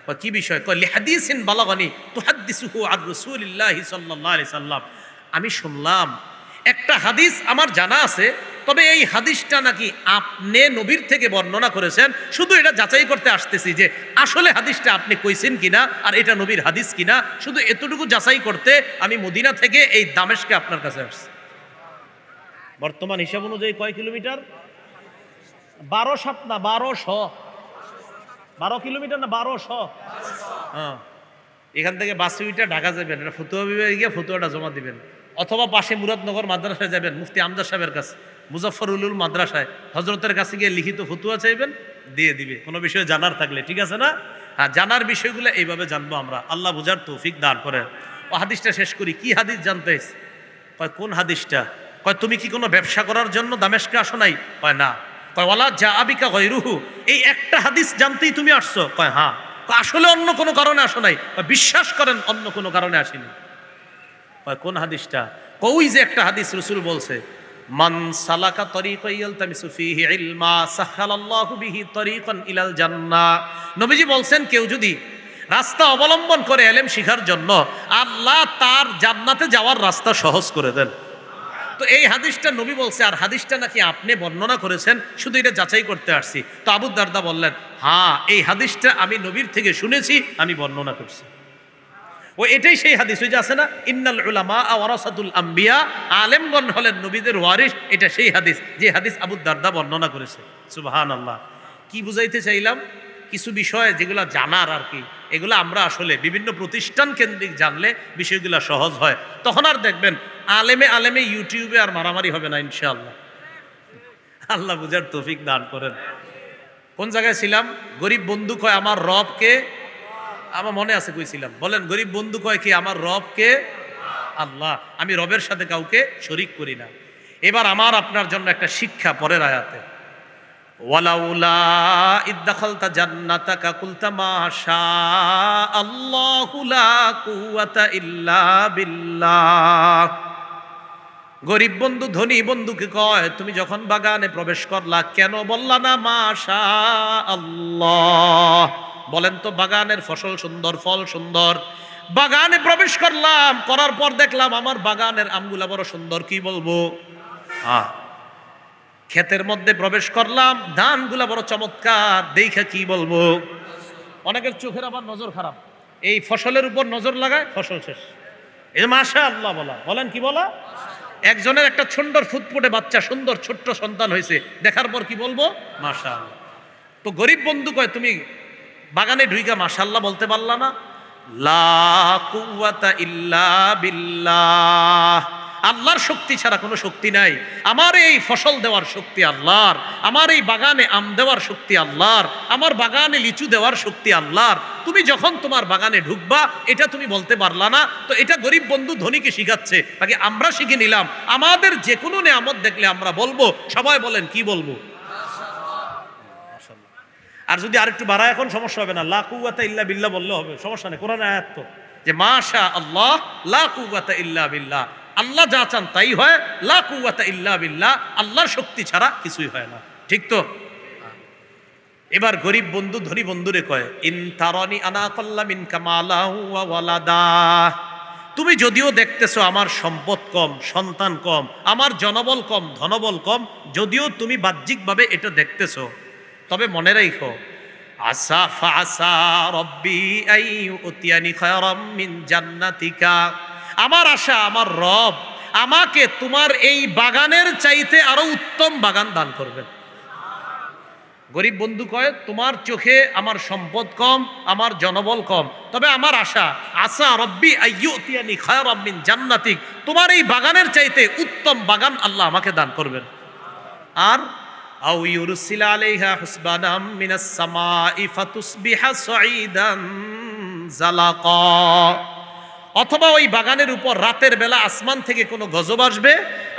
কয় কি বিষয়? কয় লিহাদিসিন বালাগানি তুহাদ্দিসুহু আন রাসূলিল্লাহি সাল্লাল্লাহু আলাইহি সাল্লাম। আমি শুনলাম একটা হাদিস আমার জানা আছে, তবে এই হাদিসটা নাকি আপনি নবীর থেকে বর্ণনা করেছেন, শুধু এটা যাচাই করতে আসতেছি যে আসলে হাদিসটা আপনি কইছেন কিনা আর এটা নবীর হাদিস কিনা, শুধু এতটুকু যাচাই করতে আমি মদিনা থেকে এই দামেস্কে আপনার কাছে আসছি। বর্তমান হিসাব অনুযায়ী কয় কিলোমিটার? 12 না 1200, 12 কিলোমিটার না 1200। হ্যাঁ, এখান থেকে বাসে উঠে ঢাকা যাবেন, এটা ফতুয়া বিভাগে গিয়ে ফতুয়াটা জমা দিবেন, অথবা পাশে মুরাদনগর মাদ্রাসায় যাবেন, মুফতি আমজাদ সাহেবের কাছে, মুজাফফরুল মাদ্রাসায় হজরতের কাছে গিয়ে লিখিত ফতুয়া চাইবেন, দিয়ে দিবে কোনো বিষয় জানার থাকলে। ঠিক আছে না? হ্যাঁ, জানার বিষয়গুলো এইভাবে জানবো আমরা। আল্লাহ বুঝার তৌফিক দান করেন। ও হাদিসটা শেষ করি। কি হাদিস জানতে হয়েছে? কয় কোন হাদিসটা? কয় তুমি কি কোনো ব্যবসা করার জন্য দামেস্কে আসো নাই? কয় না। কয় ওয়ালা যা আবিকা গৈরুহু, এই একটা হাদিস জানতেই তুমি আসছো? কয় হ্যাঁ। আসলে অন্য কোনো কারণে আসো নাই? বিশ্বাস করেন অন্য কোনো কারণে আসিনি। কয় কোন হাদিসটা? কই যে একটা হাদিস রাসূল বলছে, মান সালাকা তরিকান ইয়ালতামিসু ফীহি ইলমা সাহালাল্লাহু বিহি তরিকান ইলাল জান্নাহ। নবীজি বলছেন কেউ যদি রাস্তা অবলম্বন করে ইলম শিখার জন্য, আল্লাহ তার জান্নাতে যাওয়ার রাস্তা সহজ করে দেন। তো এই হাদিসটা নবী বলছে, আর হাদিসটা নাকি আপনি বর্ণনা করেছেন, শুধু এটা যাচাই করতে আসছি। তো আবু দারদা বললেন, হ্যাঁ এই হাদিসটা আমি নবীর থেকে শুনেছি, আমি বর্ণনা করছি। ও এটাই সেই হাদিস, ওই যে আছে না, ইন্নাল উলামা ওয়ারাসাতুল আম্বিয়া, আলেমগণ হলেন নবীদের ওয়ারিস। এটা সেই হাদিস, যে হাদিস আবু দারদা বর্ণনা করেছে। সুবহানাল্লাহ। কি বুঝাইতে চাইলাম? কিছু বিষয় যেগুলো জানার আর কি, এগুলো আমরা আসলে বিভিন্ন প্রতিষ্ঠান কেন্দ্রিক জানলে বিষয়গুলো সহজ হয়। তখন আর দেখবেন আলেমে আলেমে ইউটিউবে আর মারামারি হবে না ইনশাআল্লাহ। আল্লাহ বুঝার তৌফিক দান করেন। কোন জায়গায় ছিলাম? গরিব বন্ধু কয় আমার রবকে, আমার মনে আছে কইছিলাম, বলেন গরিব বন্ধু কয় কি? আমার রবকে আল্লাহ। আমি রবের সাথে কাউকে শরীক করি না। এবার আমার আপনার জন্য একটা শিক্ষা পরের আয়াতে, ওয়ালাউলা ইদ্দাখালতা জান্নাতাকা কুলতা মা শা আল্লাহু লা কুওয়াতা ইল্লা বিল্লাহ। গরিব বন্ধু ধনী বন্ধুকে কয়, তুমি যখন বাগানে প্রবেশ করলা কেন বললা না মা শা আল্লাহ? বলেন তো, বাগানের ফসল সুন্দর, ফল সুন্দর, বাগানে প্রবেশ করলাম, করার পর দেখলাম আমার বাগানের আমগুলা বড় সুন্দর, কি বলবো? ক্ষেতের মধ্যে প্রবেশ করলাম, ধানগুলা বড় চমৎকার, দেখা কি বলবো? অনেকের চোখের আবার নজর খারাপ, এই ফসলের উপর নজর লাগায়, ফসল শেষ। এই মাশা আল্লাহ বলা, বলেন কি বলা? একজনের একটা সুন্দর ফুটফুটে বাচ্চা, সুন্দর ছোট্ট সন্তান হয়েছে, দেখার পর কি বলবো? মাশা আল্লাহ। তো গরিব বন্ধু কয়, তুমি বাগানে ঢুইকা মাশাআল্লাহ বলতে পারলা না? লা কুওয়াতা ইল্লা বিল্লাহ। আল্লাহর শক্তি ছাড়া কোনো শক্তি নাই। আমার এই ফসল দেওয়ার শক্তি আল্লাহর, আমার এই বাগানে আম দেওয়ার শক্তি আল্লাহর, আমার বাগানে লিচু দেওয়ার শক্তি আল্লাহর। তুমি যখন তোমার বাগানে ঢুকবা এটা তুমি বলতে পারলা না, তো এটা গরিব বন্ধু ধনীকে শিখাচ্ছে, বাকি আমরা শিখে নিলাম। আমাদের যে কোনো নেয়ামত দেখলে আমরা বলবো, সবাই বলেন কি বলবো? আর যদি আরেকটু বাড়ায় এখন সমস্যা হবে না, লা কুওয়াতা ইল্লা বিল্লাহ বললে হবে, সমস্যা নেই। কোরআনে আয়াত তো যে মাশা আল্লাহ লা কুওয়াতা ইল্লা বিল্লাহ, আল্লাহ যা চান তাই হয়, লা কুওয়াতা ইল্লা বিল্লাহ, আল্লাহর শক্তি ছাড়া কিছুই হয় না। ঠিক তো? এবার গরিব বন্ধু ধনী বন্ধুরে কয়, ইন তারানি আনা আকাল্লা মিনকা মালাহু ওয়া ওয়ালাদা। তুমি যদিও দেখতেছো আমার সম্পদ কম, সন্তান কম, আমার জনবল কম, ধনবল কম, যদিও তুমি বাহ্যিকভাবে এটা দেখতেছো, তবে মনে রাখো, আসা ফাসা রব্বি আই উতিয়ানি খায়রাম মিন জান্নাতিকা। আমার আশা, আমার রব আমাকে তোমার এই বাগানের চাইতে আরো উত্তম বাগান দান করবেন। গরিব বন্ধু কয়, তোমার চোখে আমার সম্পদ কম, আমার জনবল কম, তবে আমার আশা, আসা রব্বি আই উতিয়ানি খায়রাম মিন জান্নাতিক, তোমার এই বাগানের চাইতে উত্তম বাগান আল্লাহ আমাকে দান করবেন। আর আও ইউরসিলা আলাইহা হুসবানাম মিনাস সামাই ফাতুসবিহা সাঈদান জালাকা। অথবা ওই বাগানের উপর রাতের বেলা আসমান থেকে কোনো গজব আসবে,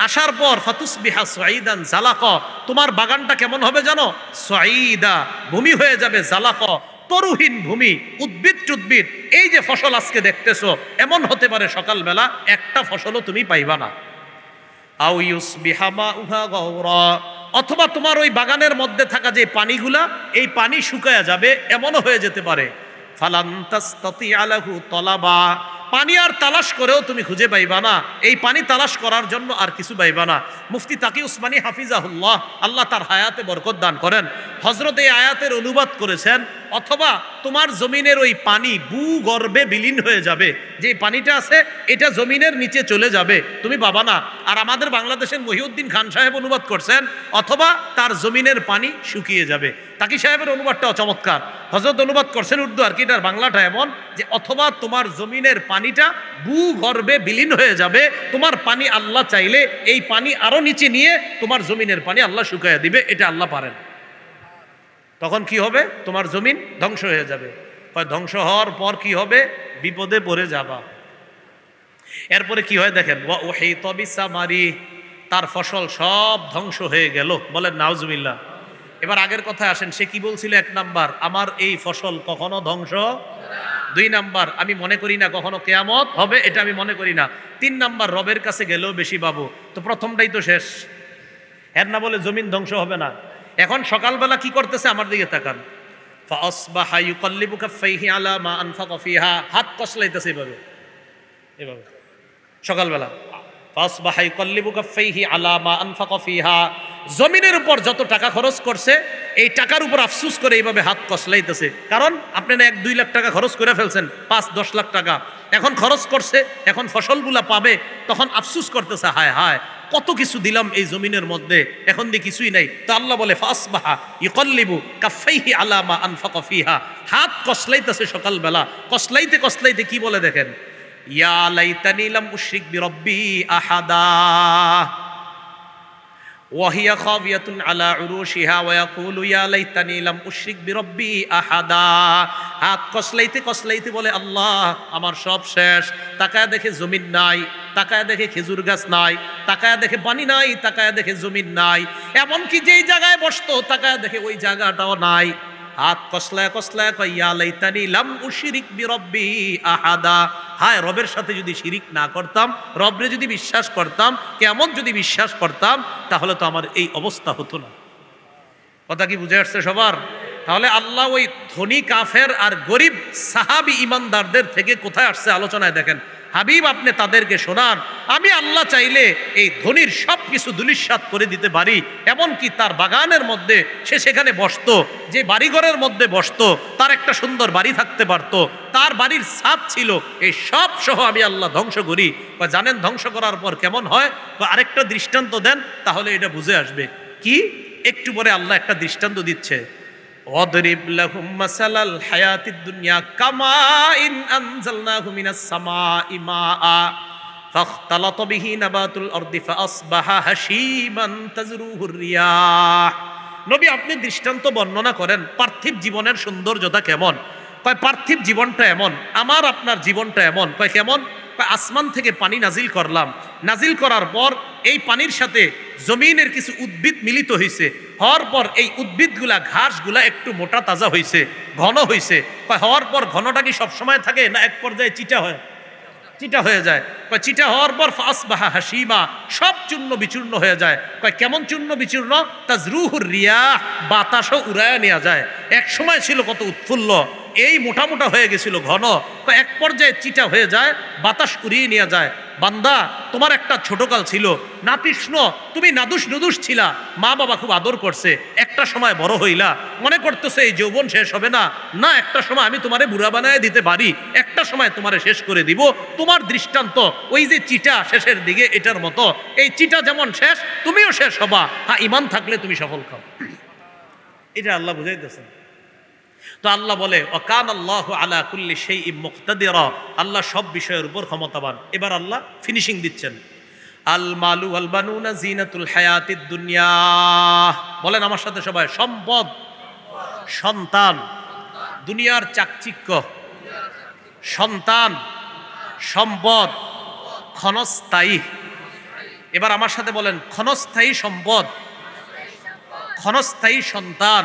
আসার পর ফাতুসবিহা সাঈদান জালাকা, তোমার বাগানটা কেমন হবে জানো? সাঈদা, ভূমি হয়ে যাবে, জালাকা, তরুহীন ভূমি, উদ্ভিদ টুদ্ভিদ। এই যে ফসল আজকে দেখতেছো, এমন হতে পারে সকালবেলা একটা ফসলও তুমি পাইবা না। আও ইউসবিহা মাউহা গাওরা, অথবা তোমার ওই বাগানের মধ্যে থাকা যে পানিগুলা, এই পানি শুকায়া যাবে, এমনও হয়ে যেতে পারে। ফালান তাসতাতিআ লাহু তলাবা, পানি আর তালাশ করেও তুমি খুঁজে পাইবা না, এই পানি তালাশ করার জন্য আর কিছু পাইবা না। মুফতি তাকি উসমানী হাফিজাহুল্লাহ, আল্লাহ তার হায়াতে বরকত দান করেন, হযরত এই আয়াতের অনুবাদ করেছেন, অথবা তোমার জমিনের ওই পানি ভূগর্ভে বিলীন হয়ে যাবে, যে পানিটা আছে এটা জমিনের নিচে চলে যাবে, তুমি পাবা না। আর আমাদের বাংলাদেশের মহিউদ্দিন খান সাহেব অনুবাদ করছেন, অথবা তার জমিনের পানি শুকিয়ে যাবে। তাকি সাহেবের অনুবাদটাও চমৎকার, হযরত অনুবাদ করছেন উর্দু, আর কি এটার বাংলাটা এমন যে অথবা তোমার জমিনের পানিটা ভূগর্ভে বিলীন হয়ে যাবে, তোমার পানি আল্লাহ চাইলে এই পানি আরো নিচে নিয়ে তোমার জমিনের পানি আল্লাহ শুকাইয়া দিবে, এটা আল্লাহ পারেন। তখন কি হবে? তোমার জমিন ধ্বংস হয়ে যাবে। ধ্বংস হওয়ার পর কি হবে? বিপদে পড়ে যাবা। এরপরে কি হয় দেখেন, ওয়া উহিত বিসামারি, তার ফসল সব ধ্বংস হয়ে গেল। বলেন নাউজুবিল্লাহ। এবার আগের কথা আসেন, সে কি বলছিল? 1 নাম্বার, আমার এই ফসল কখনো ধ্বংস। 2 নাম্বার, আমি মনে করি না কখনো কিয়ামত হবে, এটা আমি মনে করি না। 3 নাম্বার, রবের কাছে গেলেও বেশি পাবো। তো প্রথমটাই তো শেষ, এর না বলে জমিন ধ্বংস হবে না। এখন সকালবেলা কি করতেছে? আমার দিকে তাকান। ফাসবাহা ইউকাল্লিবু কাফাইহি আলা মা আনফাকা ফিহা, হাত কসলাইতেছে এভাবে এভাবে সকালবেলা। ফাসবাহা ইউকাল্লিবু কাফাইহি আলা মা আনফাকা ফিহা, জমিনের উপর যত টাকা খরচ করছে এই টাকার উপর আফসুস করে এইভাবে হাত কসলাইতেছে। কারণ আপনি না 1-2 লাখ টাকা খরচ করে ফেলছেন, 5-10 লাখ টাকা এখন খরচ করছে, এখন ফসলগুলা পাবে, তখন আফসুস করতেছে, হায় হায় কত কিছু দিলাম এই জমিনের মধ্যে, এখন দিয়ে কিছুই নাই। তো আল্লাহ বলে ফাসবাহা ইউকাল্লিবু কাফাইহি আলা মা আনফাকা ফিহা, হাত কসলাইতেছে সকালবেলা, কসলাইতে কসলাইতে কি বলে দেখেন, ইয়া লাইতানি লাম উশরিক বিরব্বি আহাদা ওয়াহিয়া খাবিয়াতুন আলা উরুশিহা ওয়া ইয়াকুলু ইয়া লাইতানি লাম উশরিক বিরব্বি আহাদা। হাত কসলাইতে কসলাইতে বলে, আল্লাহ আমার সব শেষ। তাকায় দেখে জমিন নাই, তাকায় দেখে খেজুর গাছ নাই, তাকায় দেখে পানি নাই, তাকায় দেখে জমিন নাই, এমনকি যেই জায়গায় বসতো তাকায় দেখে ওই জায়গাটাও নাই। হাত কসলায় কসলায় কয়, ইয়া লাইতানি লাম উশরিক বিরব্বি আহাদা, হায় রবের সাথে যদি শিরিক না করতাম, রবরে যদি বিশ্বাস করতাম, কেমন যদি বিশ্বাস করতাম, তাহলে তো আমার এই অবস্থা হতো না। কথা কি বুঝে আসছে সবার? তাহলে আল্লাহ ওই ধনী কাফের আর গরিব সাহাবী ইমানদারদের থেকে কোথায় আসছে আলোচনায় দেখেন। হাবিব আপনি তাদেরকে শোনান, আমি আল্লাহ চাইলে এই ধনীর সব কিছু দুলিশ্বাত করে দিতে পারি, এমনকি তার বাগানের মধ্যে সে সেখানে বসতো, যে বাড়িঘরের মধ্যে বসতো, তার একটা সুন্দর বাড়ি থাকতে পারতো, তার বাড়ির ছাদ ছিল, এই সব সহ আমি আল্লাহ ধ্বংস করি। জানেন ধ্বংস করার পর কেমন হয়? আরেকটা দৃষ্টান্ত দেন, তাহলে এটা বুঝে আসবে। কি? একটু পরে আল্লাহ একটা দৃষ্টান্ত দিচ্ছে, ওয়াদরিব লাহুম মাসালাল হায়াতিদ দুনিয়া কামাইন আনজালনাহু মিনাস সামাই মাআ ফাখতালাতা বিহি নাবাতুল আরদি ফাআসবাহা হাশীমান তাজরুহুর রিয়াহ। নবী আপনি দৃষ্টান্ত বর্ণনা করেন পার্থিব জীবনের সৌন্দর্যতা কেমন। কয় পার্থিব জীবনটা এমন, আমার আপনার জীবনটা এমন। কয় কেমন? আসমান থেকে পানি নাজিল করলাম, নাজিল করার পর এই পানির সাথে জমিনের কিছু উদ্ভিদ মিলিত হয়েছে, হওয়ার পর এই উদ্ভিদগুলা ঘাসগুলা একটু মোটা তাজা হয়েছে, ঘন হয়েছে। হওয়ার পর ঘনটা কি সবসময় থাকে না এক পর্যায়ে চিটা হয়? চিটা হয়ে যায়। চিটা হওয়ার পর ফাসবাহা হাসিমা, সব চূর্ণ বিচূর্ণ হয়ে যায়। কেমন চূর্ণ বিচূর্ণ? তাজরুহুর রিয়াহ, বাতাসও উড়ায় নেওয়া যায়। এক সময় ছিল কত উৎফুল্ল, এই মোটা মোটা হয়ে গেছিল, ঘন, এক পর্যায়ে চিটা হয়ে যায়, বাতাস উড়িয়ে নিয়ে যায়। বান্দা তোমার একটা ছোটকাল ছিল, নাতিষ্ণ, তুমি নাদুস নুদুস ছিলা, মা বাবা খুব আদর করছে, একটা সময় বড় হইলা, মনে করতেছে এই যৌবন শেষ হবে না, না একটা সময় আমি তোমারে বুড়া বানায় দিতে পারি, একটা সময় তোমারে শেষ করে দিব। তোমার দৃষ্টান্ত ওই যে চিটা শেষের দিকে, এটার মতো। এই চিটা যেমন শেষ, তুমিও শেষ হবা, হ্যাঁ ইমান থাকলে তুমি সফল খাও। এটা আল্লাহ বুঝাইতেছেন। তো আল্লাহ বলে ওয়াকান আল্লাহু আলা কুল্লি শাইইন মুকতাদিরা, আল্লাহ সব বিষয়ের উপর ক্ষমতাবান। এবার আল্লাহ ফিনিশিং দিচ্ছেন, আল মালু ওয়াল বানুনা জিনাতুল হায়াতিদ দুনিয়া। বলেন আমার সাথে সবাই, সম্পদ, সন্তান, দুনিয়ার চাকচিক্য, সন্তান, সম্পদ ক্ষণস্থায়ী। এবার আমার সাথে বলেন, ক্ষণস্থায়ী সম্পদ, ক্ষণস্থায়ী সন্তান,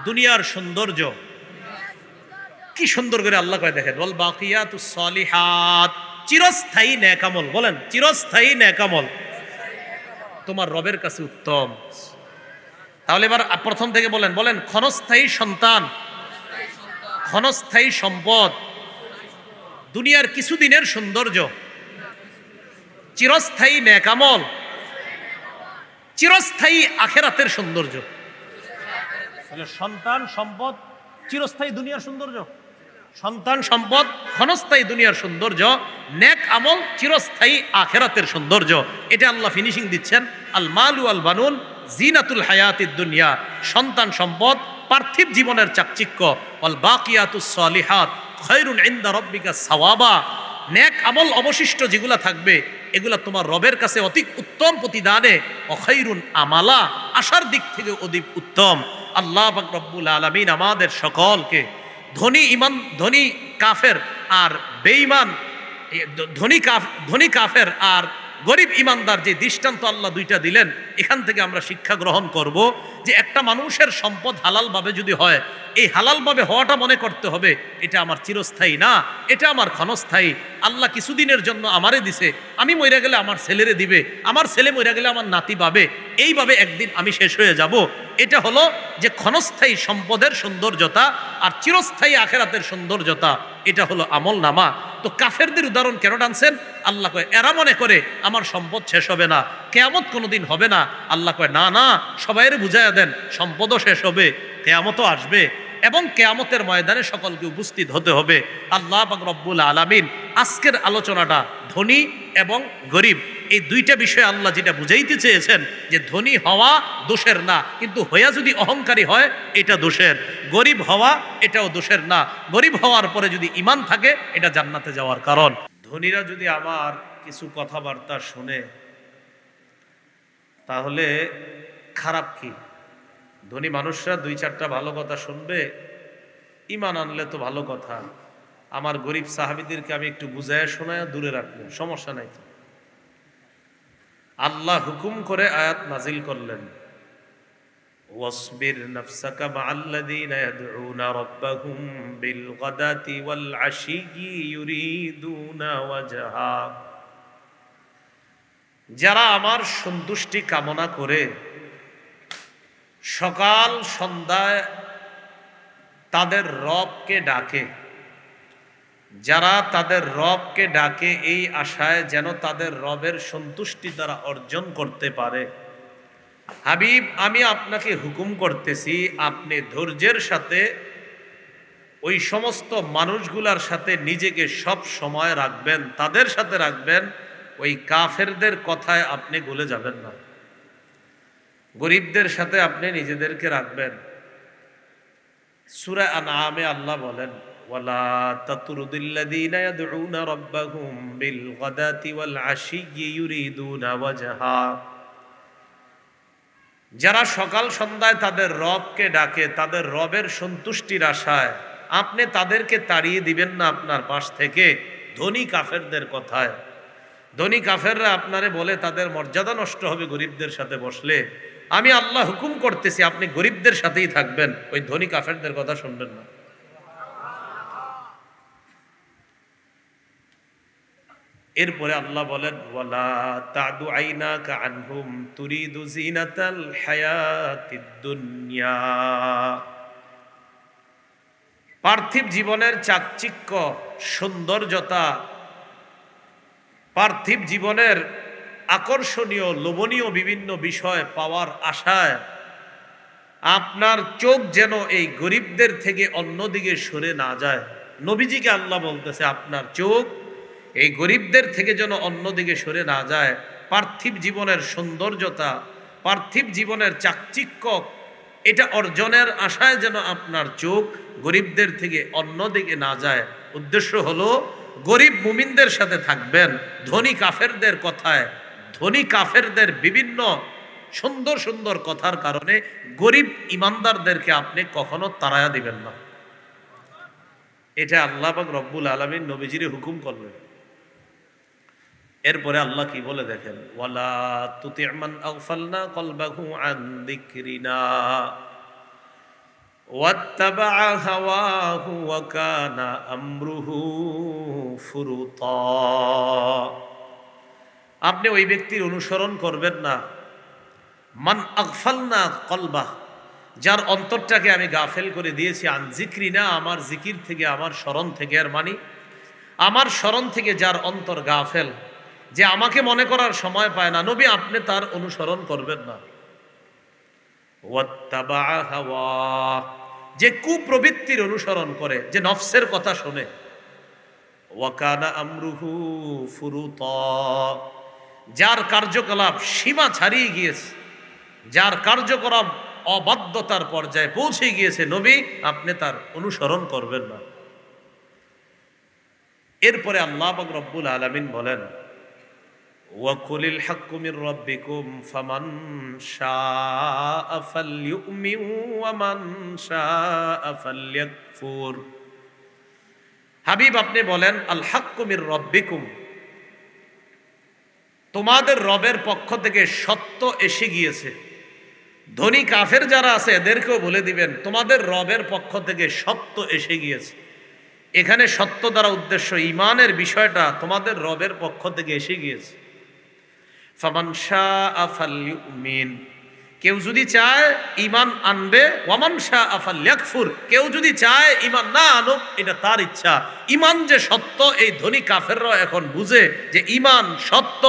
দুনিয়ার সৌন্দর্য। কি সুন্দর করে আল্লাহ কয় দেখেন, ওয়াল বাকিয়াতুস সালিহাত, চিরস্থায়ী নেক আমল, বলেন চিরস্থায়ী নেক আমল তোমার রবের কাছে উত্তম। তাহলে এবার প্রথম থেকে বলেন, বলেন ক্ষণস্থায়ী সন্তান, ক্ষণস্থায়ী সম্পদ, দুনিয়ার কিছুদিনের সৌন্দর্য, চিরস্থায়ী নেক আমল, চিরস্থায়ী আখেরাতের সৌন্দর্য। তাহলে সন্তান সম্পদ চিরস্থায়ী দুনিয়ার সৌন্দর্য, সন্তান সম্পদ ক্ষণস্থায়ী দুনিয়ার সৌন্দর্য, নেক আমল চিরস্থায়ী আখেরাতের সৌন্দর্য। এটা আল্লাহ ফিনিশিং দিচ্ছেন, আল মালু আল বানুন জিনাতুল হায়াতিদ দুনিয়া, সন্তান সম্পদ পার্থিব জীবনের চাকচিক্য, ওয়াল বাকিয়াতুস সালিহাত খায়রুন ইনদা রাব্বিকা সাওয়াবা, নেক আমল অবশিষ্ট যেগুলা থাকবে এগুলা তোমার রবের কাছে অতি উত্তম প্রতিদানে, অখায়রুন আমালা আশার দিক থেকে অধিক উত্তম। আল্লাহ পাক রব্বুল আলামিন আমাদের সকলকে ধনী কাফের আর বেঈমান, ধনী কাফের আর গরিব ইমানদার যে দৃষ্টান্ত আল্লাহ দুইটা দিলেন, এখান থেকে আমরা শিক্ষা গ্রহণ করব যে একটা মানুষের সম্পদ হালালভাবে যদি হয়, এই হালালভাবে হওয়াটা মনে করতে হবে এটা আমার চিরস্থায়ী না, এটা আমার ক্ষণস্থায়ী। আল্লাহ কিছুদিনের জন্য আমারে দিছে, আমি মইরা গেলে আমার ছেলেরে দিবে, আমার ছেলে মইরা গেলে আমার নাতি পাবে, এইভাবে একদিন আমি শেষ হয়ে যাব। এটা হলো যে ক্ষণস্থায়ী সম্পদের সৌন্দর্যতা, আর চিরস্থায়ী আখেরাতের সৌন্দর্যতা এটা হলো আমল নামা। তো কাফেরদের উদাহরণ কেন টানছেন? আল্লাহ কয় এরা মনে করে আমার সম্পদ শেষ হবে না, কেয়ামত কোনোদিন হবে না। আল্লাহ কয় না না, সবাইরে বুঝাইয়া দেন সম্পদও শেষ হবে, কেয়ামতও আসবে, এবং কেয়ামতের ময়দানে সকলকে উপস্থিত হতে হবে। আল্লাহ পাক রব্বুল আলামিন আজকের আলোচনাটা ধনী এবং গরিব এই দুইটা বিষয়ে আল্লাহ যেটা বুঝাইতে চেয়েছেন যে ধনী হওয়া দোষের না, কিন্তু হইয়া যদি অহংকারী হয় এটা দোষের, গরিব হওয়া এটাও দোষের না, গরিব হওয়ার পরে যদি ঈমান থাকে এটা জান্নাতে যাওয়ার কারণ। ধনীরা যদি আমার কিছু কথাবার্তা শুনে তাহলে খারাপ কি? ধনী মানুষরা দুই চারটা ভালো কথা শুনবে, ঈমান আনলে তো ভালো কথা। আমার গরিব সাহাবীদেরকে আমি একটু বুঝায় শোনায় দূরে রাখবো, সমস্যা নাই তো। আল্লাহ হুকুম করে আয়াত নাজিল করলেন, ওয়াসবির নাফসাকা মাআল্লাযীনা ইয়াদউনা রাব্বাহুম বিল গাদাতি ওয়াল আশিয়্যি ইউরিদুনা ওয়াজহা, যারা আমার সন্তুষ্টি কামনা করে সকাল সন্ধ্যায় তাদের রবকে ডাকে, যারা তাদের রবকে ডাকে এই আশায় যেন তাদের রবের সন্তুষ্টি তারা অর্জন করতে পারে। হাবিব, আমি আপনাকে হুকুম করতেছি আপনি ধৈর্যের সাথে ওই সমস্ত মানুষগুলার সাথে নিজেকে সব সময় রাখবেন, তাদের সাথে রাখবেন, ওই কাফেরদের কথায় আপনি গলে যাবেন না। গরিবদের সাথে আপনি নিজেদেরকে রাখবেন। সূরা আনআমে আল্লাহ বলেন, ওয়ালা তাতরুদিল্লাযীনা ইয়াদউনা রাব্বাহুম বিল গাদাতি ওয়াল আশিয়্যি ইউরিদুনা ওয়াজহা, যারা সকাল সন্ধ্যায় তাদের রবকে ডাকে তাদের রবের সন্তুষ্টির আশায়, আপনি তাদেরকে তাড়িয়ে দিবেন না আপনার পাশ থেকে ধনী কাফেরদের কথায়। ধনী কাফেররা আপনারে বলে তাদের মর্যাদা নষ্ট হবে গরিবদের সাথে বসলে, আমি আল্লাহ হুকুম করতেছি আপনি গরিবদের সাথেই থাকবেন, ওই ধনী কাফেরদের কথা শুনবেন না। এরপরে আল্লাহ বলেন, ওয়ালা তাদু আইনাকা আনহুম তুরিদু জিনাতাল হায়াতিদ দুনিয়া, পার্থিব জীবনের চাকচিক্য সৌন্দর্যতা, পার্থিব জীবনের আকর্ষণীয় লোভনীয় বিভিন্ন বিষয় পাওয়ার আশায় আপনার চোখ যেন এই গরিবদের থেকে অন্যদিকে সরে না যায়। নবীজিকে আল্লাহ বলতেছে আপনার চোখ এই গরিবদের থেকে যেন অন্যদিকে সরে না যায়। পার্থিব জীবনের সৌন্দর্যতা, পার্থিব জীবনের চাকচিক্য এটা অর্জনের আশায় যেন আপনার চোখ গরিবদের থেকে অন্যদিকে না যায়। উদ্দেশ্য হলো গরিব মুমিনদের সাথে থাকবেন, ধনী কাফেরদের কথায়, ধনী কাফেরদের বিভিন্ন সুন্দর সুন্দর কথার কারণে গরিব ইমানদারদেরকে আপনি কখনো তাড়ায়া দিবেন না। এটা আল্লাহ পাক রব্বুল আলামিন নবীজিরে হুকুম করলেন। এরপরে আল্লাহ কি বলে দেখেন, ওয়ালা তুতি' মান আগফালনা কলবাহু আন যিকরিনা, ওয়াত্তাবা হাওয়াহু ওয়া কানা আমরুহু ফুরুতা। আপনি ওই ব্যক্তির অনুসরণ করবেন না, মান আগফালনা কলবাহ, যার অন্তরটাকে আমি গাফেল করে দিয়েছি, আন জিক্রিনা, আমার জিকির থেকে, আমার স্মরণ থেকে। আর মানি আমার স্মরণ থেকে যার অন্তর গাফেল, যে আমাকে মনে করার সময় পায় না, নবী আপনি তার অনুসরণ করবেন না। ওয়াত্তাবা হাওয়া, যে কুপ্রবৃত্তির অনুসরণ করে, যে নফসের কথা শোনে। ওয়া কানা আমরুহু ফুরুতা, যার কার্যকলাপ সীমা ছাড়িয়ে গিয়েছে, যার কার্যক্রম অবাধ্যতার পর্যায়ে পৌঁছে গিয়েছে, নবী আপনি তার অনুসরণ করবেন না। এরপরে আল্লাহ পাক রব্বুল আলামিন বলেন, ওয়াকুলিল হাক্কু মির রাব্বিকুম ফামান শাআ ফালইউমিন ওয়া মান শাআ ফালইয়াকফুর। হাবিব আপনি বলেন, আল হাক্কু মির রাব্বিকুম, তোমাদের রবের পক্ষ থেকে সত্য এসে গিয়েছে। ধনী কাফের যারা আছে এদেরকেও বলে দিবেন, তোমাদের রবের পক্ষ থেকে সত্য এসে গিয়েছে। এখানে সত্য দ্বারা উদ্দেশ্য ঈমানের বিষয়টা, তোমাদের রবের পক্ষ থেকে এসে গিয়েছে। ফামান শাআ ফালইউমিন, কেউ যদি চায় ঈমান আনবে, ওয়ামান শাআ ফালইয়াকফুর, কেউ যদি চায় ঈমান না আনুক, এটা তার ইচ্ছা। ঈমান যে সত্য, এই ধনী কাফেররাও এখন বুঝে যে ঈমান সত্য,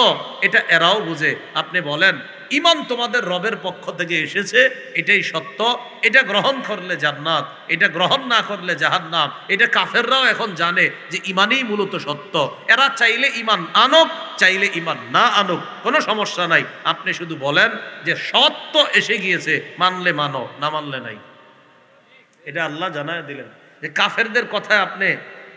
এটা এরাও বুঝে। আপনি বলেন, ঈমান তোমাদের রবের পক্ষ থেকে এসেছে, এটাই সত্য, এটা গ্রহণ করলে জান্নাত, এটা গ্রহণ না করলে জাহান্নাম। এটা কাফেররাও এখন জানে যে ঈমানই মূলত সত্য। এরা চাইলে ঈমান আনুক, চাইলে ঈমান না আনুক, কোনো সমস্যা নাই। আপনি শুধু বলেন যে সত্য এসে গিয়েছে, মানলে মানো, না মানলে নাই। এটা আল্লাহ জানায় দিলেন যে কাফেরদের কথায় আপনি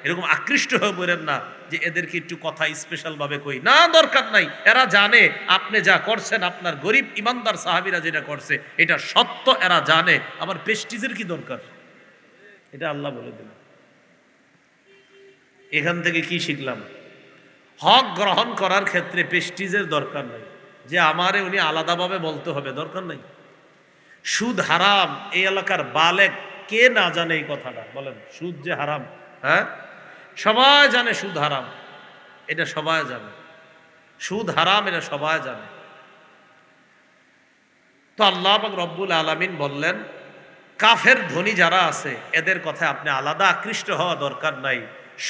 এরকম আকৃষ্ট হয়ে পড়েন না যে এদেরকে একটু কথা স্পেশাল ভাবে কই, না, দরকার নাই। এরা জানে আপনি যা করছেন, আপনার গরিব ইমানদার সাহাবীরা যেটা করছে এটা সত্য, এরা জানে। আবার প্রেস্টিজের কি দরকার? এটা আল্লাহ বলে দিলেন। এখান থেকে কি শিখলাম? হক গ্রহণ করার ক্ষেত্রে প্রেস্টিজের দরকার নাই, যে আমারে উনি আলাদাভাবে বলতে হবে, দরকার নাই। সুদ হারাম, এই এলাকার বালেক কে না জানে এই কথাটা? বলেন, সুদ যে হারাম, হ্যাঁ, সবাই জানে সুদ হারাম, এটা সবাই জানে। সুদ হারাম, এটা সবাই জানে। তো আল্লাহ পাক রব্বুল আলামিন বললেন, কাফের ধনী যারা আছে এদের কথায় আপনি আলাদা আকৃষ্ট হওয়া দরকার নাই।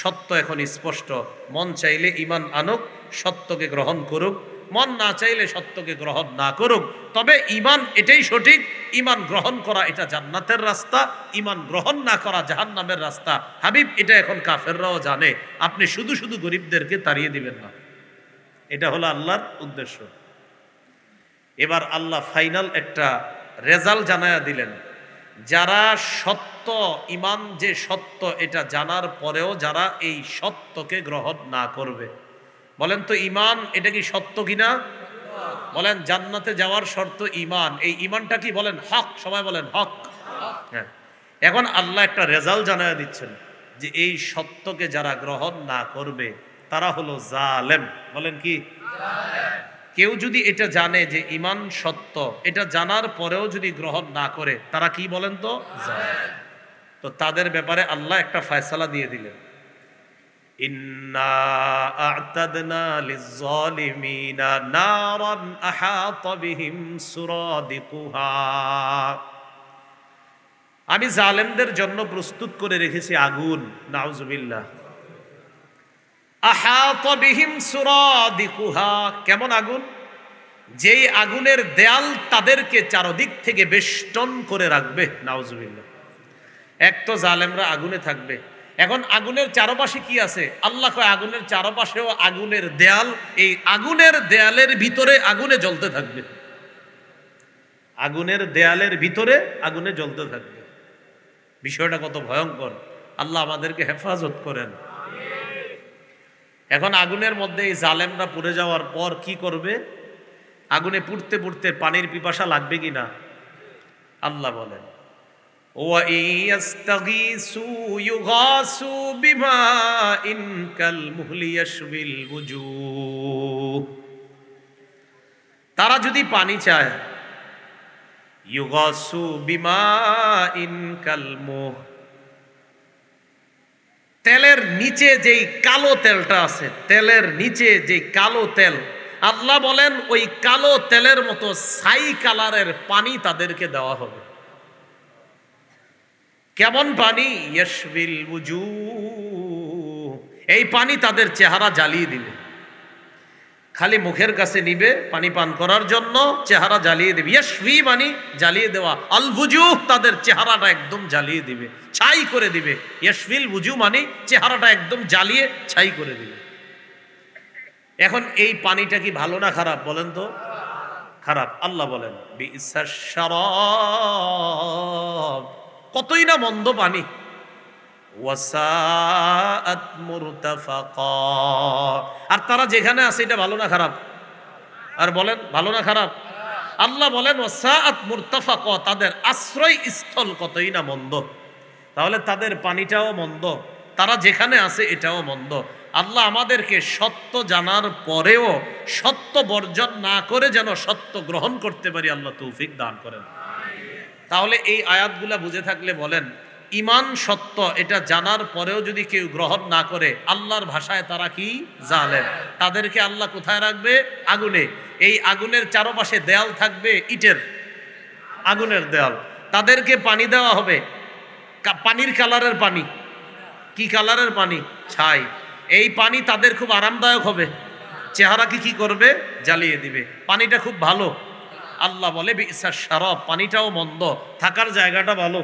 সত্য এখন স্পষ্ট, মন চাইলে ঈমান আনুক, সত্যকে গ্রহণ করুক, মন না চাইলে সত্যকে গ্রহণ না করুক। তবে ঈমান এটাই সঠিক, ঈমান গ্রহণ করা এটা জান্নাতের রাস্তা, ঈমান গ্রহণ না করা জাহান্নামের রাস্তা। হাবিব এটা এখন কাফেররাও জানে। আপনি শুধু শুধু গরিবদেরকে তাড়িয়ে দিবেন না, এটা হলো আল্লাহর উদ্দেশ্য। এবার আল্লাহ ফাইনাল একটা রেজাল্ট জানায়া দিলেন, যারা সত্য, ঈমান যে সত্য এটা জানার পরেও যারা এই সত্যকে গ্রহণ না করবে। বলেন তো ঈমান এটা কি সত্য কিনা? বলেন, জান্নাতে যাওয়ার শর্ত ঈমান, এই ঈমানটা কি? বলেন হক, সবাই বলেন হক। হ্যাঁ, এখন আল্লাহ একটা রেজাল্ট জানায়া দিচ্ছেন যে এই সত্যকে যারা গ্রহণ না করবে তারা হলো জালেম। বলেন কি? কেউ যদি এটা জানে যে ঈমান সত্য, এটা জানার পরেও যদি গ্রহণ না করে, তারা কি বলেন তো? জালেম। তো তাদের ব্যাপারে আল্লাহ একটা ফয়সালা দিয়ে দিলেন, ইন্না আ'তাদনা লিজ-জালিমিনা নারান আহাতা বিহিম সুরাদিকুহা, আমি জালেমদের জন্য প্রস্তুত করে রেখেছি আগুন। নাউজুবিল্লাহ। আহাতা বিহিম সুরাদিকুহা, কেমন আগুন? যেই আগুনের দেয়াল তাদেরকে চারদিক থেকে বেষ্টন করে রাখবে। নাউজুবিল্লাহ। এক তো জালেমরা আগুনে থাকবে, এখন আগুনের চারপাশে কি আছে? আল্লাহ কয় আগুনের চারপাশেও আগুনের দেয়াল, এই আগুনের দেয়ালের ভিতরে আগুনে জ্বলতে থাকবে। আগুনের দেয়ালের ভিতরে আগুনে জ্বলতে থাকবে। বিষয়টা কত ভয়ঙ্কর! আল্লাহ আমাদেরকে হেফাজত করেন। এখন আগুনের মধ্যে এই জালেমরা পড়ে যাওয়ার পর কি করবে? আগুনে পুড়তে পুড়তে পানির পিপাসা লাগবে কিনা? আল্লাহ বলেন, তারা যদি পানি চায়, ইউগাসু বিমাইন কালমুহ, তেলের নিচে যেই কালো তেলটা আছে, তেলের নিচে যেই কালো তেল, আল্লাহ বলেন ওই কালো তেলের মতো ছাই কালারের পানি তাদেরকে দেওয়া হবে। কেমন পানি? ইয়াশবিল উজুহ, এই পানি তাদের চেহারা জ্বালিয়ে দিবে। খালি মুখের কাছে নিবে পানি পান করার জন্য, চেহারা জ্বালিয়ে দিবে। ইয়াশফি মানে জ্বালিয়ে দেওয়া, আল বুজুহ তাদের চেহারাটা একদম জ্বালিয়ে দিবে, ছাই করে দিবে। ইয়াশফিল বুজু মানে চেহারাটা একদম জ্বালিয়ে ছাই করে দিবে। এখন এই পানিটা কি ভালো না খারাপ বলেন তো? খারাপ। আল্লাহ বলেন বিইসাশ শারাব, কতই না মন্দ পানি। ওয়াসাআত মুরতাফাকা, আর তারা যেখানে আছে এটা ভালো না খারাপ? আর বলেন ভালো না খারাপ? আল্লাহ বলেন ওয়াসাআত মুরতাফাকা, তাদের আশ্রয় স্থল কতই না মন্দ। তাহলে তাদের পানিটাও মন্দ, তারা যেখানে আছে এটাও মন্দ। আল্লাহ আমাদেরকে সত্য জানার পরেও সত্য বর্জন না করে যেন সত্য গ্রহণ করতে পারি, আল্লাহ তৌফিক দান করেন। তাহলে এই আয়াতগুলা বুঝে থাকলে বলেন, ইমান সত্য এটা জানার পরেও যদি কেউ গ্রহণ না করে, আল্লাহর ভাষায় তারা কি? জালেম। তাদেরকে আল্লাহ কোথায় রাখবে? আগুনে। এই আগুনের চারপাশে দেয়াল থাকবে ইটের, আগুনের দেয়াল। তাদেরকে পানি দেওয়া হবে, পানির কালারের পানি। কি কালারের পানি? ছাই। এই পানি তাদের খুব আরামদায়ক হবে, চেহারাকে কি করবে? জ্বালিয়ে দিবে। পানিটা খুব ভালো। আল্লাহ বলে বিইসাশ শারাব, পানিটাও মন্দ, থাকার জায়গাটা ভালো।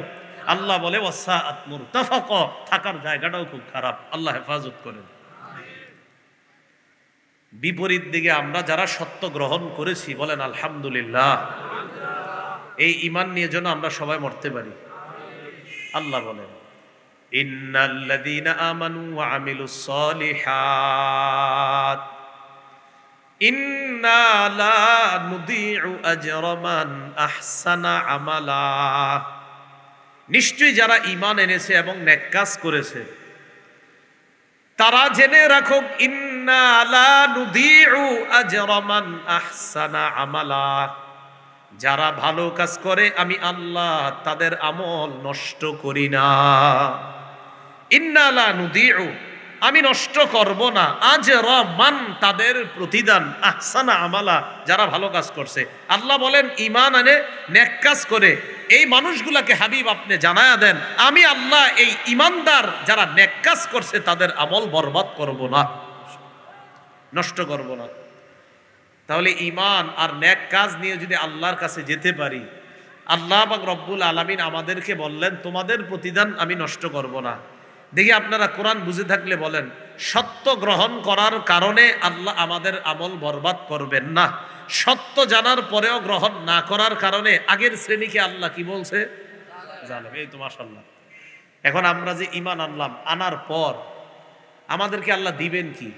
আল্লাহ বলে ওয়াসাআত মুরতাফাকা, থাকার জায়গাটাও খুব খারাপ। আল্লাহ হেফাজত করেন। বিপরীত দিকে আমরা যারা সত্য গ্রহণ করেছি বলেন আলহামদুলিল্লাহ। এই ঈমান নিয়ে যেন আমরা সবাই মরতে পারি। আল্লাহ বলেন ইন্নাল্লাযীনা আমানু ওয়া আমিলুস সালিহাত ইন্না লা নুদিউ আজরা মান আহসানা আমালা, নিশ্চয়ই যারা ঈমান এনেছে এবং নেক কাজ করেছে তারা জেনে রাখুক, ইন্না লা নুদিউ আজরা মান আহসানা আমালা, যারা ভালো কাজ করে আমি আল্লাহ তাদের আমল নষ্ট করি না। ইন্না লা নুদিউ, আমি নষ্ট করব না, আজরা মান, তাদের প্রতিদান, আহসানা আমালা, যারা ভালো কাজ করছে। আল্লাহ বলেন ঈমান আনে নেক কাজ করে এই মানুষগুলাকে হাবিব আপনি জানায়া দেন, আমি আল্লাহ এই ঈমানদার যারা নেক কাজ করছে তাদের আমল বরবাদ করব না, নষ্ট করব না। তাহলে ঈমান আর নেক কাজ নিয়ে যদি আল্লাহর কাছে যেতে পারি, আল্লাহ পাক রব্বুল আলামিন আমাদেরকে বললেন তোমাদের প্রতিদান আমি নষ্ট করব না। দেখি আপনারা কোরআন বুঝে থাকলে বলেন, সত্য গ্রহণ করার কারণে আল্লাহ আমাদের আমল বরবাদ করবেন না, সত্য জানার পরেও গ্রহণ না করার কারণে আগের শ্রেণীকে আল্লাহ কি বলছে? জালেম। এই তো মাশাআল্লাহ। এখন আমরা যে ঈমান আনলাম, আনার পর আমাদেরকে আল্লাহ দিবেন কি?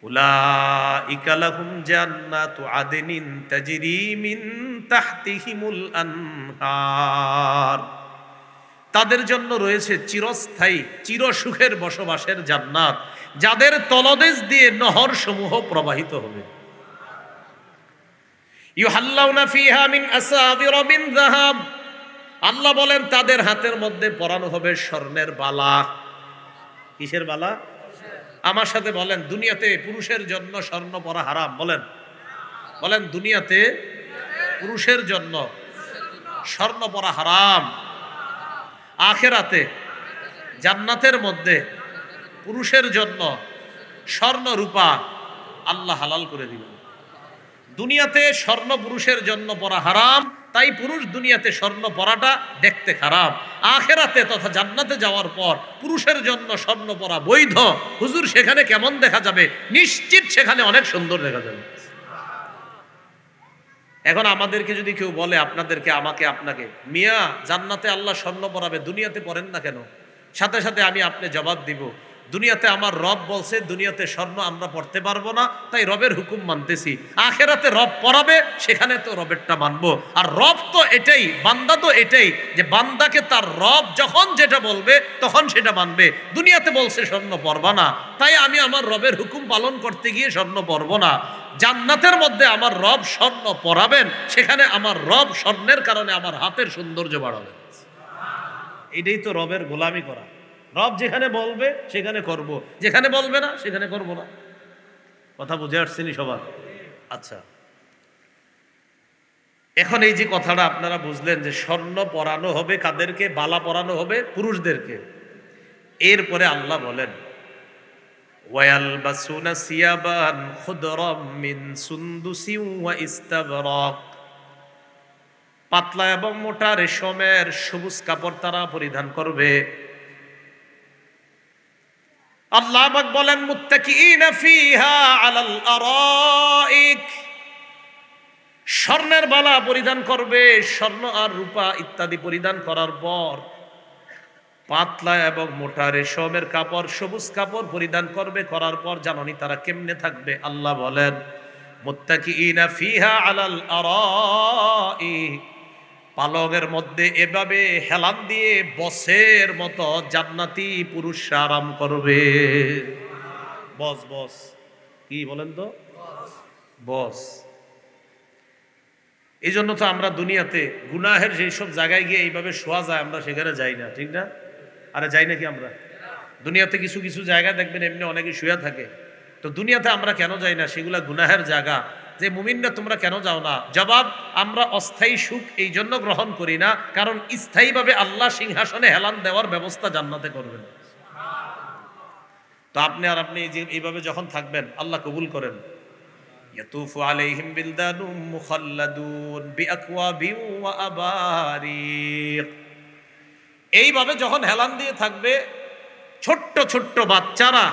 উলাইকা লাহুম জান্নাতু আদনিন তাজরি মিন তাহতিহিমুল আনহার, তাদের জন্য রয়েছে চিরস্থায়ী চিরসুখের বসবাসের জান্নাত, যাদের তলদেশ দিয়ে নহর সমূহ প্রবাহিত হবে। ইউহাল্লাউনা ফিহা মিন আসাবিরা মিন যাহাব, আল্লাহ বলেন তাদের হাতের মধ্যে পরানো হবে স্বর্ণের বালা। কিসের বালা? আমার সাথে বলেন, দুনিয়াতে পুরুষের জন্য স্বর্ণ পরা হারাম। বলেন বলেন, দুনিয়াতে পুরুষের জন্য স্বর্ণ পরা হারাম। আখিরাতে জান্নাতের মধ্যে পুরুষের জন্য স্বর্ণ রূপা আল্লাহ হালাল করে দিবেন। দুনিয়াতে স্বর্ণ পুরুষের জন্য পরা হারাম, তাই পুরুষ দুনিয়াতে স্বর্ণ পরাটা দেখতে খারাপ। আখিরাতে তথা জান্নাতে যাওয়ার পর পুরুষের জন্য স্বর্ণ পরা বৈধ। হুজুর সেখানে কেমন দেখা যাবে? নিশ্চিত সেখানে অনেক সুন্দর দেখা যাবে। এখন আমাদেরকে যদি কেউ বলে, আপনাদেরকে, আমাকে, আপনাকে, মিয়া জান্নাতে আল্লাহ স্বর্ণ পরাবে, দুনিয়াতে পরেন না কেন? সাথে সাথে আমি আপনি জবাব দিব, দুনিয়াতে আমার রব বলছে দুনিয়াতে স্বর্ণ আমরা পড়তে পারবো না, তাই রবের হুকুম মানতেছি। আখেরাতে রব পড়াবে, সেখানে তো রবেরটা মানবো। আর রব তো এটাই, বান্দা তো এটাই যে বান্দাকে তার রব যখন যেটা বলবে তখন সেটা মানবে। দুনিয়াতে বলছে স্বর্ণ পরবা না, তাই আমি আমার রবের হুকুম পালন করতে গিয়ে স্বর্ণ পরবো না। জান্নাতের মধ্যে আমার রব স্বর্ণ পরাবেন, সেখানে আমার রব স্বর্ণের কারণে আমার হাতের সৌন্দর্য বাড়াবেন। এটাই তো রবের গোলামি করা। রব যেখানে বলবে সেখানে করব, যেখানে বলবে না সেখানে করব না। কথা বুঝে আসছেনি সবার? আচ্ছা, এখন এই যে কথাটা আপনারা বুঝলেন যে স্বর্ণ পরানো হবে কাদেরকে? বালা পরানো হবে পুরুষদেরকে। এরপরে আল্লাহ বলেন ওয়ায়ালবাসুনা সিয়াবান খুদরাম মিন সুন্দুসিন ওয়া ইস্তাবরাক, পাতলা এবং মোটা রেশমের সবুজ কাপড় তারা পরিধান করবে। আল্লাহ পাক বলেন মুত্তাকিইনা ফিহা আলাল আরাইক, স্বর্ণের বালা পরিধান করবে, স্বর্ণ আর রূপা ইত্যাদি পরিধান করার পর পাতলা এবং মোটা রেশমের কাপড় সবুজ কাপড় পরিধান করবে, করার পর জাননি তারা কেমনে থাকবে? আল্লাহ বলেন মুত্তাকিইনা ফিহা আলাল আরাইক, পালঙের মধ্যে এভাবে হেলান দিয়ে বসের মতো জান্নাতি পুরুষরা আরাম করবে। বস বস কি বলেন তো? বস। এই জন্য তো আমরা দুনিয়াতে গুনাহের সেই সব জায়গায় গিয়ে এইভাবে শোয়া যায়, আমরা সেখানে যাই না, ঠিক না? আরে যাই নাকি আমরা? দুনিয়াতে কিছু কিছু জায়গায় দেখবেন এমনি অনেকে শুয়ে থাকে। তো দুনিয়াতে আমরা কেন যাই না? সেগুলা গুনাহের জায়গা। যে মুমিনরা তোমরা কেন যাও না? জবাব, আমরা অস্থায়ী সুখ এই জন্য গ্রহণ করি না, কারণ স্থায়ীভাবে আল্লাহ সিংহাসনে হেলান দেওয়ার ব্যবস্থা জান্নাতে করবেন। তো আপনি আর আপনি যে এইভাবে যখন থাকবেন, আল্লাহ কবুল করেন। ইয়াতুফু আলাইহিম বিলদানুম মুখাল্লাদুন বিআকওয়াবিন ওয়া আবারিক, এইভাবে যখন হেলান দিয়ে থাকবে, ছোট্ট ছোট্ট বাচ্চারা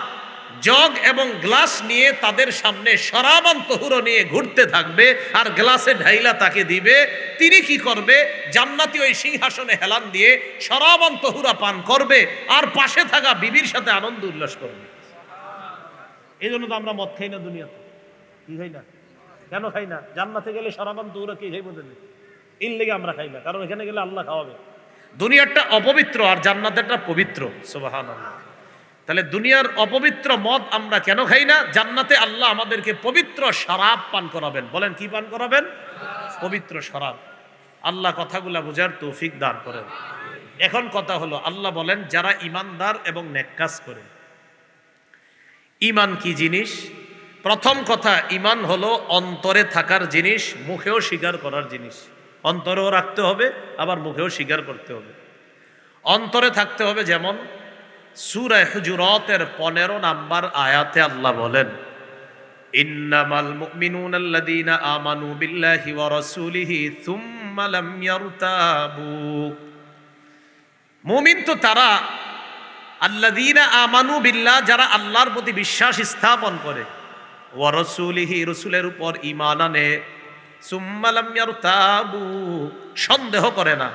জগ এবং গ্লাস নিয়ে তাদের সামনে শরাবান তহুর নিয়ে ঘুরতে থাকবে, আর গ্লাসে ঢাইলা তাকে দিবে। তিনি কি করবে? জান্নাতি ওই সিংহাসনে হেলান দিয়ে শরাবান তহুরা পান করবে, আর পাশে থাকা বিবির সাথে আনন্দ উল্লাস করবে। এই জন্য তো আমরা মদ খাই না দুনিয়াতে। কি খাই না? কেন খাই না? জান্নাতে গেলে শরাবান তহুরা কি খাইব? এর লেগে আমরা খাই না, কারণ এখানে গেলে আল্লাহ খাওয়াবে। দুনিয়াটা অপবিত্র আর জান্নাতেরটা পবিত্র। সুবহানাল্লাহ। তাহলে দুনিয়ার অপবিত্র মদ আমরা কেন খাই না? জান্নাতে আল্লাহ আমাদেরকে পবিত্র শরাব পান করাবেন। বলেন কি পান করাবেন? পবিত্র শরাব। আল্লাহ কথাগুলা বোঝার তৌফিক দান করেন। এখন কথা হলো, আল্লাহ বলেন যারা ইমানদার এবং নেক কাজ করে। ইমান কি জিনিস? প্রথম কথা, ইমান হলো অন্তরে থাকার জিনিস, মুখেও স্বীকার করার জিনিস। অন্তরেও রাখতে হবে, আবার মুখেও স্বীকার করতে হবে। অন্তরে থাকতে হবে, যেমন সূরা হুজুরাতের 15 নাম্বার আয়াতে আল্লাহ বলেন ইন্নামাল মুমিনুনা আল্লাযীনা আমানু বিল্লাহি ওয়া রাসূলিহি সুম্মা লাম ইয়ারতাবু। মুমিন তো তারা, আল্লাযীনা আমানু বিল্লাহ, যারা আল্লাহর প্রতি বিশ্বাস স্থাপন করে, ওয়া রাসূলিহি, রাসূলের উপর ঈমান আনে, সুম্মা লাম ইয়ারতাবু, সন্দেহ করে না।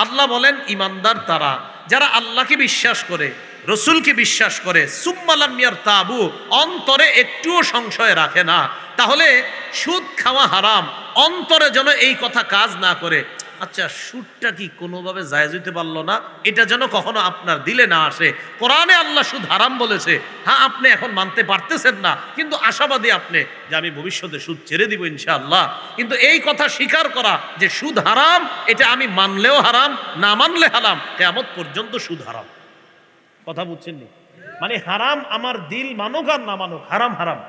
আল্লাহ বলেন ইমানদার তারা যারা আল্লাহকে বিশ্বাস করে, রসুলকে বিশ্বাস করে, সুম্মা লাম ইয়ারতাবু, অন্তরে একটুও সংশয় রাখে না। তাহলে সুদ খাওয়া হারাম, অন্তরে যেন এই কথা কাজ না করে, আচ্ছা সুদটা কি কোনোভাবে জায়েজ হইতে পারলো না, এটা যেন কখনো আপনার দিলে না আসে। কোরআনে আল্লাহ সুদ হারাম বলেছে, হ্যাঁ আপনি এখন মানতে পারতেছেন না, কিন্তু আশাবাদী আপনি যে আমি ভবিষ্যতে সুদ ছেড়ে দিব ইনশাআল্লাহ। কিন্তু এই কথা স্বীকার করা যে সুদ হারাম, এটা আমি মানলেও হারাম, না মানলে হারাম, কিয়ামত পর্যন্ত সুদ হারাম। কথা বুঝছেন নি? মানে হারাম আমার দিল মানুক আর না মানুক, হারাম হারাম।